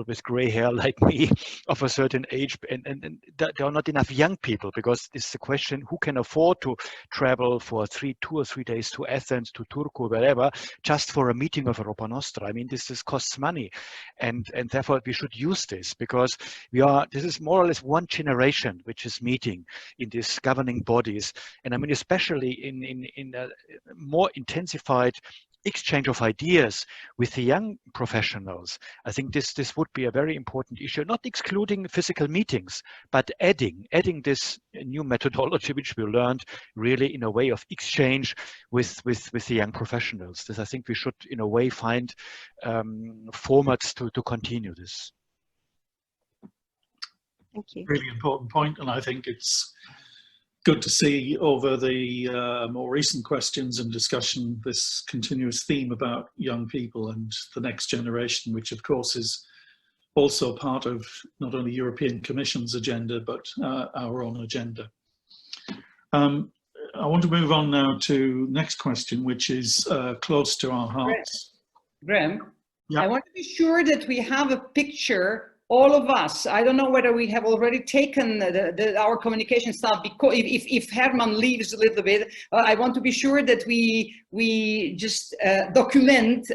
with gray hair like me of a certain age, and there are not enough young people, because it's the question, who can afford to travel for 2 or 3 days to Athens, to Turku, wherever, just for a meeting of Europa Nostra. I mean, this costs money, and therefore we should use this, because this is more or less one generation which is meeting in these governing bodies, and I mean, especially in a more intensified exchange of ideas with the young professionals. I think this would be a very important issue, not excluding physical meetings, but adding this new methodology which we learned really in a way of exchange with the young professionals. This, I think we should in a way find formats to continue this. Thank you. Really important point, and I think it's good to see over the more recent questions and discussion this continuous theme about young people and the next generation, which of course is also part of not only European Commission's agenda, but our own agenda. I want to move on now to next question, which is close to our hearts. Graham, yeah. I want to be sure that we have a picture, all of us. I don't know whether we have already taken our communication staff, because if Herman leaves a little bit, I want to be sure that we just document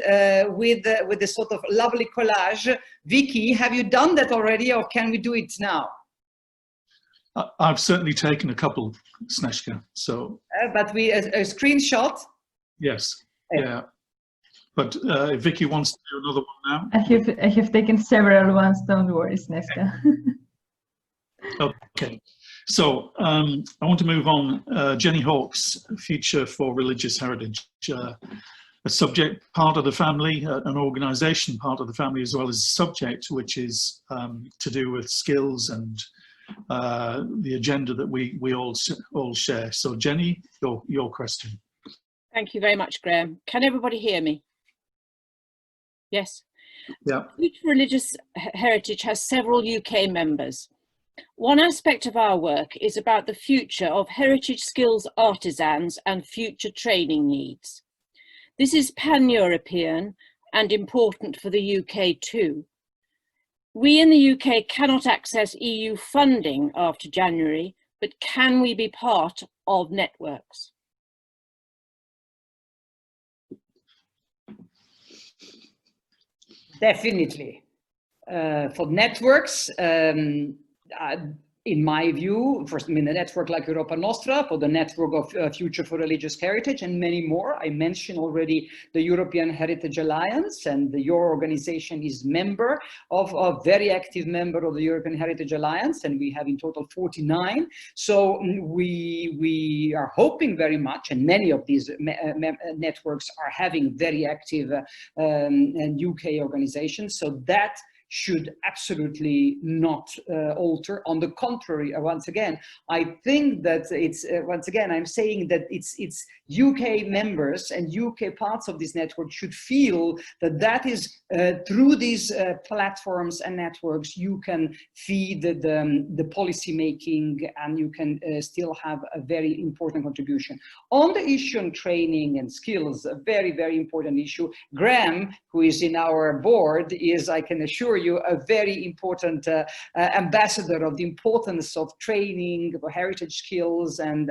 with the sort of lovely collage. Vicky, have you done that already, or can we do it now? I've certainly taken a couple, Snezka. So, but a screenshot. Yes. Yeah. But if Vicky wants to do another one now. I have taken several ones, don't worry, Snezka. Okay, so I want to move on. Jenny Hawkes, Future for Religious Heritage, a subject part of the family, an organisation part of the family, as well as a subject which is to do with skills and the agenda that we all share. So Jenny, your question. Thank you very much, Graham. Can everybody hear me? Yes. Yeah. Future for Religious Heritage has several UK members. One aspect of our work is about the future of heritage skills artisans and future training needs. This is pan-European and important for the UK too. We in the UK cannot access EU funding after January, but can we be part of networks? Definitely. For networks, in my view, first, I mean, a network like Europa Nostra, for the network of Future for Religious Heritage, and many more. I mentioned already the European Heritage Alliance, and your organization is member of a very active member of the European Heritage Alliance, and we have in total 49. So we are hoping very much, and many of these networks are having very active UK organizations, so that should absolutely not alter. On the contrary, once again, I think that it's, once again, I'm saying that it's UK members and UK parts of this network should feel that that is through these platforms and networks, you can feed the policy making, and you can still have a very important contribution. On the issue on training and skills, a very, very important issue. Graham, who is in our board, is, I can assure you, a very important ambassador of the importance of training, of heritage skills, and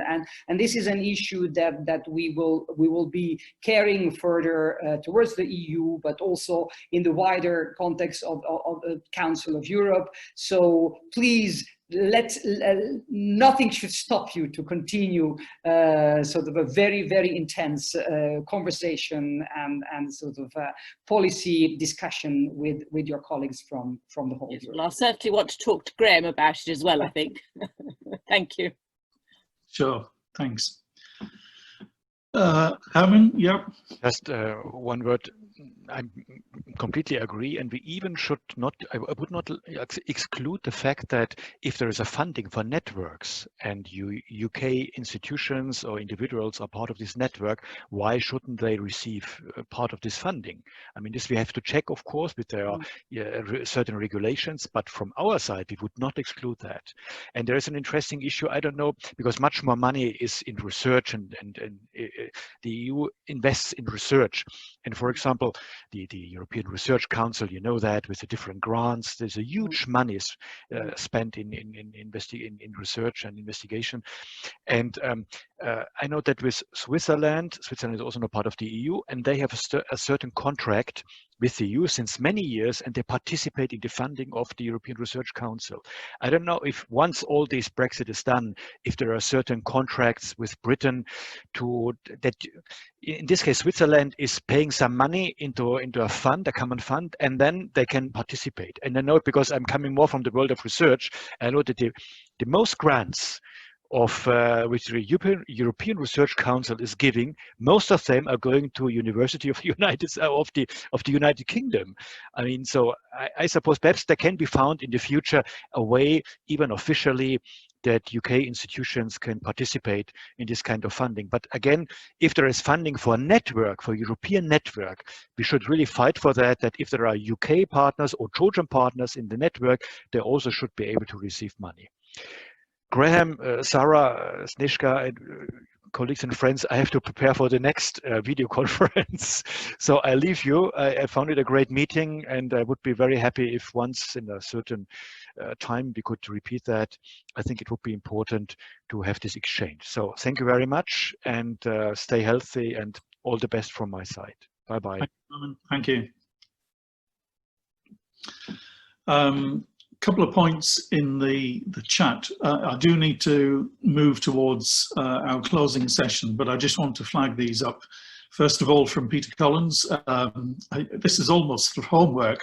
this is an issue that we will be carrying further towards the EU, but also in the wider context of the Council of Europe. So please, nothing should stop you to continue sort of a very, very intense conversation and sort of policy discussion with your colleagues from the whole yes, Europe. well, I'll certainly want to talk to Graham about it as well, I think. Thank you. Sure, thanks. Herman, yeah. Just one word. I completely agree, and we even should not, I would not exclude the fact that if there is a funding for networks and UK institutions or individuals are part of this network, why shouldn't they receive part of this funding? I mean, this we have to check, of course, with there are certain regulations, but from our side, we would not exclude that. And there is an interesting issue, I don't know, because much more money is in research, and the EU invests in research. And for example, the European Research Council, you know that, with the different grants, there's a huge money spent in research and investigation. And I know that with Switzerland is also not part of the EU, and they have a certain contract with the EU since many years, and they participate in the funding of the European Research Council. I don't know if once all this Brexit is done, if there are certain contracts with Britain that, in this case, Switzerland is paying some money into a fund, a common fund, and then they can participate. And I know it because I'm coming more from the world of research. I know that the most grants of which the European Research Council is giving, most of them are going to University of the United Kingdom. I mean, so I suppose perhaps there can be found in the future a way, even officially, that UK institutions can participate in this kind of funding. But again, if there is funding for a network, for a European network, we should really fight for that, that if there are UK partners or Trojan partners in the network, they also should be able to receive money. Graham, Sarah, Snezka, colleagues and friends, I have to prepare for the next video conference. So I leave you. I found it a great meeting, and I would be very happy if once in a certain time we could repeat that. I think it would be important to have this exchange. So thank you very much, and stay healthy, and all the best from my side. Bye-bye. Thank you. Couple of points in the chat. I do need to move towards our closing session, but I just want to flag these up. First of all, from Peter Collins, this is almost homework.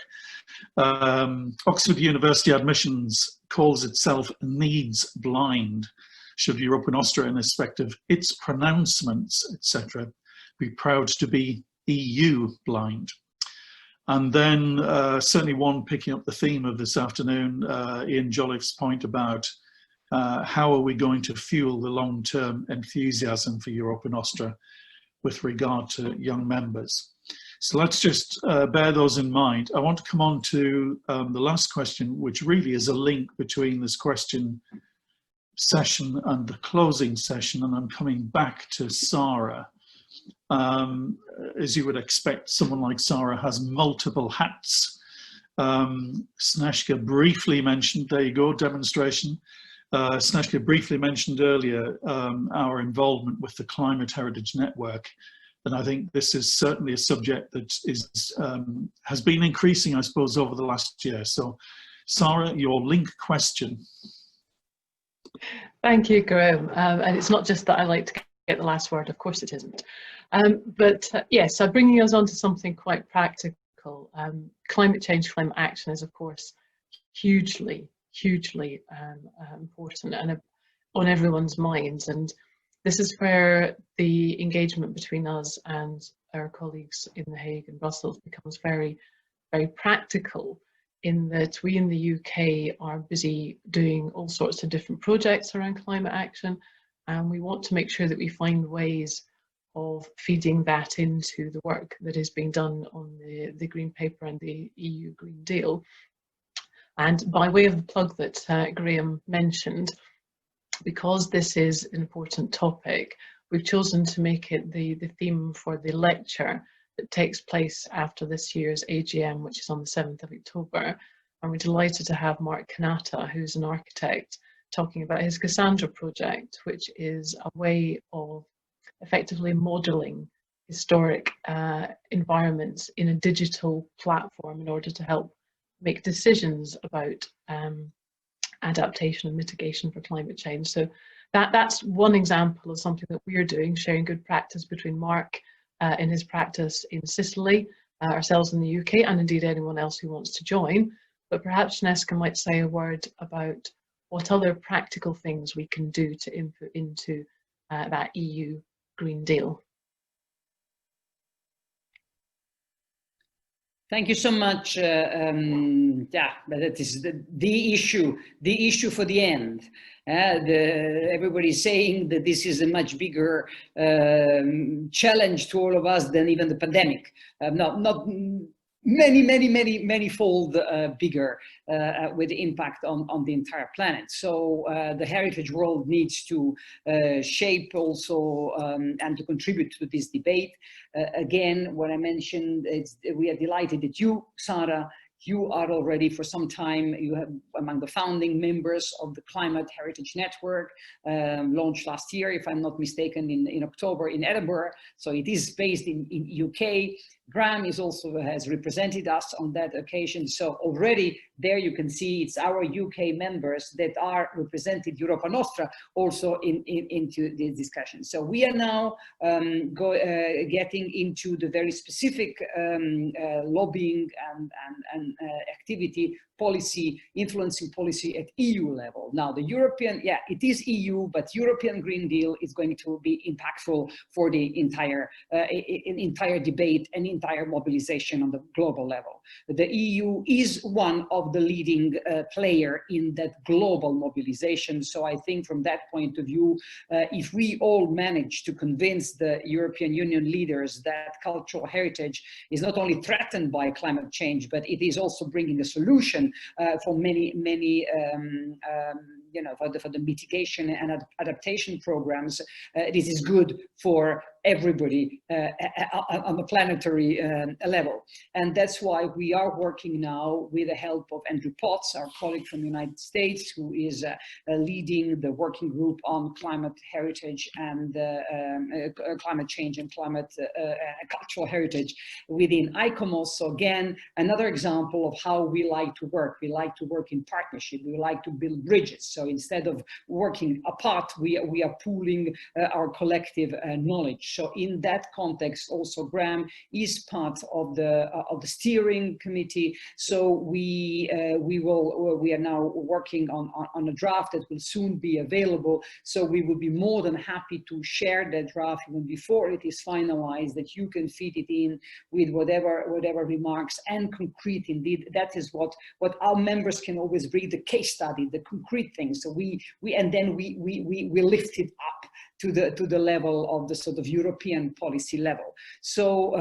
Oxford University Admissions calls itself needs blind. Should Europa Nostra, in respect of its pronouncements, etc., be proud to be EU blind? And then certainly one picking up the theme of this afternoon, Ian Jolliffe's point about how are we going to fuel the long-term enthusiasm for Europa Nostra with regard to young members. So let's just bear those in mind. I want to come on to the last question, which really is a link between this question session and the closing session, and I'm coming back to Sarah. As you would expect, someone like Sarah has multiple hats. Snezka briefly mentioned, there you go, demonstration. Snezka briefly mentioned earlier our involvement with the Climate Heritage Network, and I think this is certainly a subject that has been increasing, I suppose, over the last year. So, Sarah, your link question. Thank you, Graham. And it's not just that I like to get the last word, of course it isn't. Yes, so bringing us on to something quite practical. Climate change, climate action is, of course, hugely important and on everyone's minds. And this is where the engagement between us and our colleagues in The Hague and Brussels becomes very, very practical in that we in the UK are busy doing all sorts of different projects around climate action, and we want to make sure that we find ways of feeding that into the work that is being done on the Green Paper and the EU Green Deal. And by way of the plug that Graham mentioned, because this is an important topic, we've chosen to make it the theme for the lecture that takes place after this year's AGM, which is on the 7th of October. And we're delighted to have Mark Kanata, who's an architect, talking about his Cassandra project, which is a way of effectively modelling historic environments in a digital platform in order to help make decisions about adaptation and mitigation for climate change. So that's one example of something that we're doing, sharing good practice between Mark in his practice in Sicily, ourselves in the UK, and indeed anyone else who wants to join. But perhaps Sneska might say a word about what other practical things we can do to input into that EU Green Deal. Thank you so much. Yeah, but that is the issue for the end. Everybody's saying that this is a much bigger challenge to all of us than even the pandemic. Not many-fold bigger with the impact on the entire planet. So the heritage world needs to shape also and to contribute to this debate. Again, what I mentioned, we are delighted that you, Sarah, you are already for some time, you have among the founding members of the Climate Heritage Network, launched last year, if I'm not mistaken, in October in Edinburgh. So it is based in UK. Graham is also has represented us on that occasion. So already there you can see it's our UK members that are represented Europa Nostra also into this discussion. So we are now getting into the very specific lobbying and activity policy, influencing policy at EU level. Now the European, yeah, it is EU, but European Green Deal is going to be impactful for the entire debate and entire mobilization on the global level. The EU is one of the leading player in that global mobilization. So I think from that point of view, if we all manage to convince the European Union leaders that cultural heritage is not only threatened by climate change, but it is also bringing a solution for many you know, for the mitigation and adaptation programs, this is good for everybody on the planetary level. And that's why we are working now with the help of Andrew Potts, our colleague from the United States, who is leading the working group on climate heritage and climate change and climate cultural heritage within ICOMOS. So again, another example of how we like to work. We like to work in partnership. We like to build bridges. So instead of working apart, we are pooling our collective knowledge. So in that context, also Graham is part of the steering committee. So we are now working on a draft that will soon be available. So we will be more than happy to share that draft even before it is finalized, that you can feed it in with whatever remarks and concrete. Indeed, that is what our members can always read, the case study, the concrete things. So we lift it up to the level of the sort of European policy level. So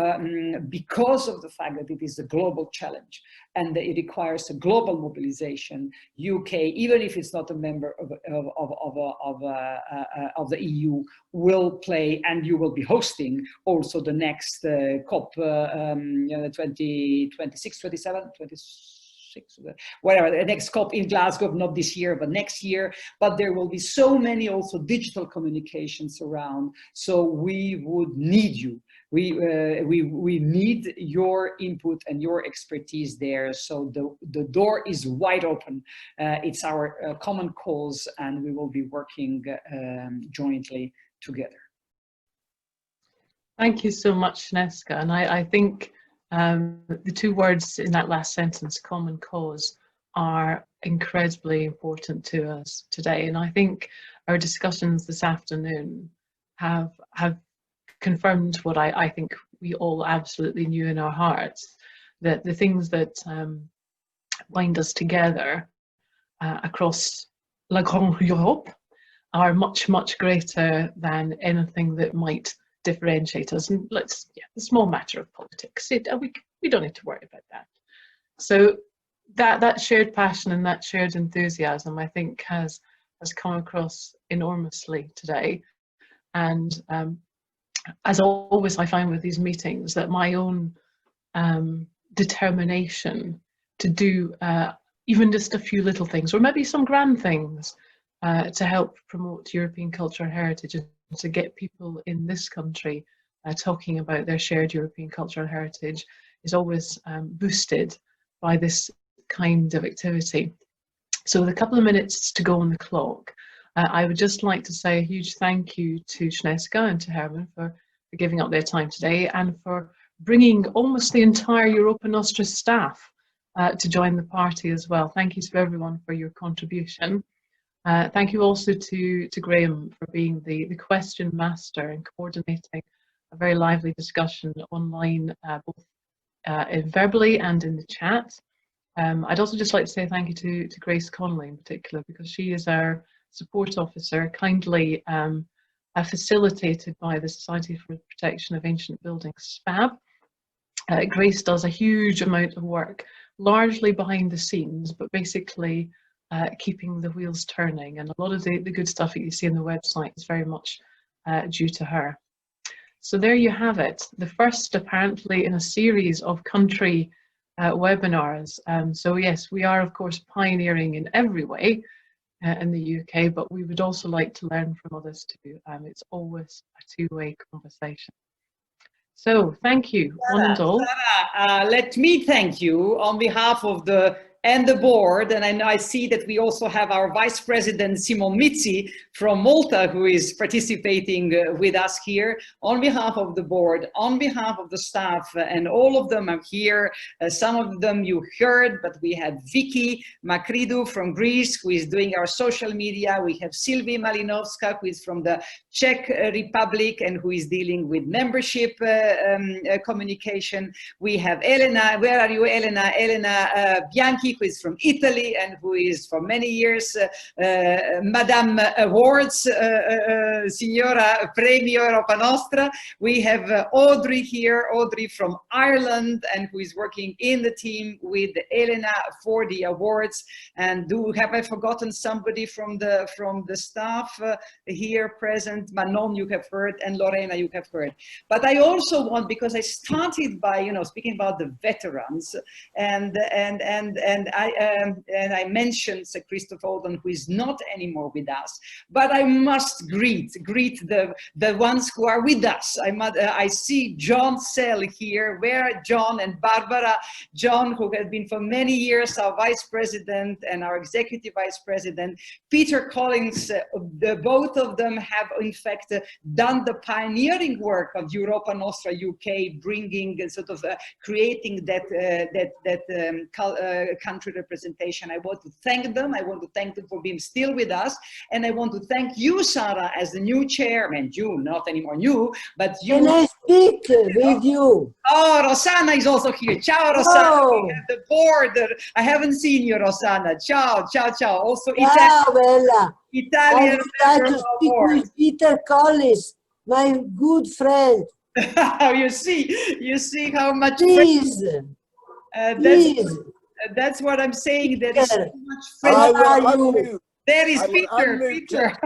because of the fact that it is a global challenge and that it requires a global mobilization, UK, even if it's not a member of the EU, will play, and you will be hosting also the next COP 26, 27, 26. Whatever, the next COP in Glasgow, not this year, but next year. But there will be so many also digital communications around. So we would need you. We need your input and your expertise there. So the door is wide open. It's our common cause, and we will be working jointly together. Thank you so much, Sneska. And I think the two words in that last sentence, common cause, are incredibly important to us today. And I think our discussions this afternoon have confirmed what I think we all absolutely knew in our hearts, that the things that bind us together across La Grande Europe are much, much greater than anything that might differentiate us. And a small matter of politics. We don't need to worry about that. So that shared passion and that shared enthusiasm, I think, has come across enormously today. And as always, I find with these meetings that my own determination to do even just a few little things, or maybe some grand things, to help promote European culture and heritage, and to get people in this country talking about their shared European culture and heritage, is always boosted by this kind of activity. So with a couple of minutes to go on the clock, I would just like to say a huge thank you to Snežka and to Herman for giving up their time today, and for bringing almost the entire Europa Nostra staff to join the party as well. Thank you to everyone for your contribution. Thank you also to Graham for being the question master and coordinating a very lively discussion online, both verbally and in the chat. I'd also just like to say thank you to Grace Connolly in particular, because she is our support officer, kindly facilitated by the Society for the Protection of Ancient Buildings, SPAB. Grace does a huge amount of work, largely behind the scenes, but basically keeping the wheels turning, and a lot of the good stuff that you see on the website is very much due to her. So there you have it, the first apparently in a series of country webinars. So yes, we are of course pioneering in every way in the UK, but we would also like to learn from others too. It's always a two-way conversation. So thank you, one and all. Sarah, let me thank you on behalf of the board, and I see that we also have our Vice President Simon Mizzi from Malta, who is participating with us here. On behalf of the board, on behalf of the staff, and all of them are here. Some of them you heard, but we have Vicky Makridou from Greece, who is doing our social media. We have Sylvie Malinovska, who is from the Czech Republic and who is dealing with membership communication. We have Elena, where are you, Elena? Elena Bianchi, who is from Italy and who is for many years Madame Awards, Signora Premio Europa Nostra. We have Audrey here, Audrey from Ireland, and who is working in the team with Elena for the awards. And have I forgotten somebody from the staff here present? Manon, you have heard, and Lorena, you have heard. But I also want, because I started by speaking about the veterans, and I mentioned Sir Christopher Olden, who is not anymore with us, but I must greet the ones who are with us. I see John Sell here. Where John and Barbara? John, who has been for many years our Vice President and our Executive Vice President. Peter Collins, both of them have in fact done the pioneering work of Europa Nostra UK, bringing sort of creating that country representation. I want to thank them. I want to thank them for being still with us, and I want to thank you, Sarah, as the new chairman. You, not anymore new, but you. Can I speak with you? Oh, Rosanna is also here. Ciao, Rosanna. Oh. The board. I haven't seen you, Rosanna. Ciao, ciao, ciao. Also Ciao, Bella. Italian. I would like to speak with Peter Collins, my good friend. You see how much. Please. Please. That's what I'm saying. There is so much friendship. There is Peter.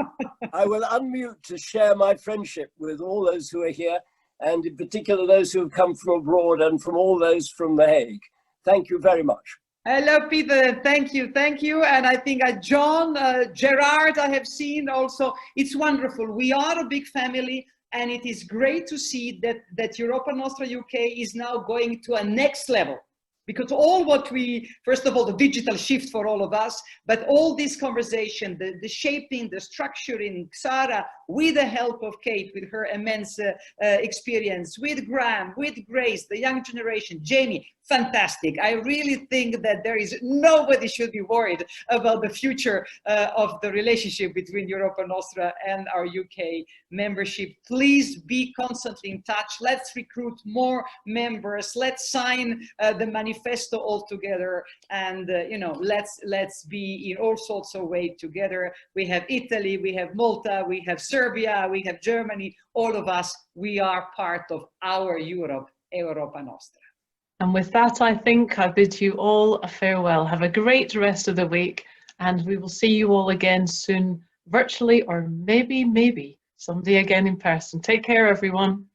I will unmute to share my friendship with all those who are here, and in particular those who have come from abroad and from all those from The Hague. Thank you very much. Hello, Peter. Thank you. Thank you. And I think John, Gerard, I have seen also. It's wonderful. We are a big family. And it is great to see that Europa Nostra UK is now going to a next level. Because all what we, first of all, the digital shift for all of us, but all this conversation, the shaping, the structuring, Sarah, with the help of Kate, with her immense experience, with Graham, with Grace, the young generation, Jamie, fantastic. I really think that nobody should be worried about the future of the relationship between Europa Nostra and our UK membership. Please be constantly in touch. Let's recruit more members. Let's sign the manifesto Manifesto all together, and you know, let's be in all sorts of ways together. We have Italy, we have Malta, we have Serbia, we have Germany. All of us, we are part of our Europe, Europa Nostra. And with that, I think I bid you all a farewell. Have a great rest of the week, and we will see you all again soon, virtually, or maybe someday again in person. Take care, everyone.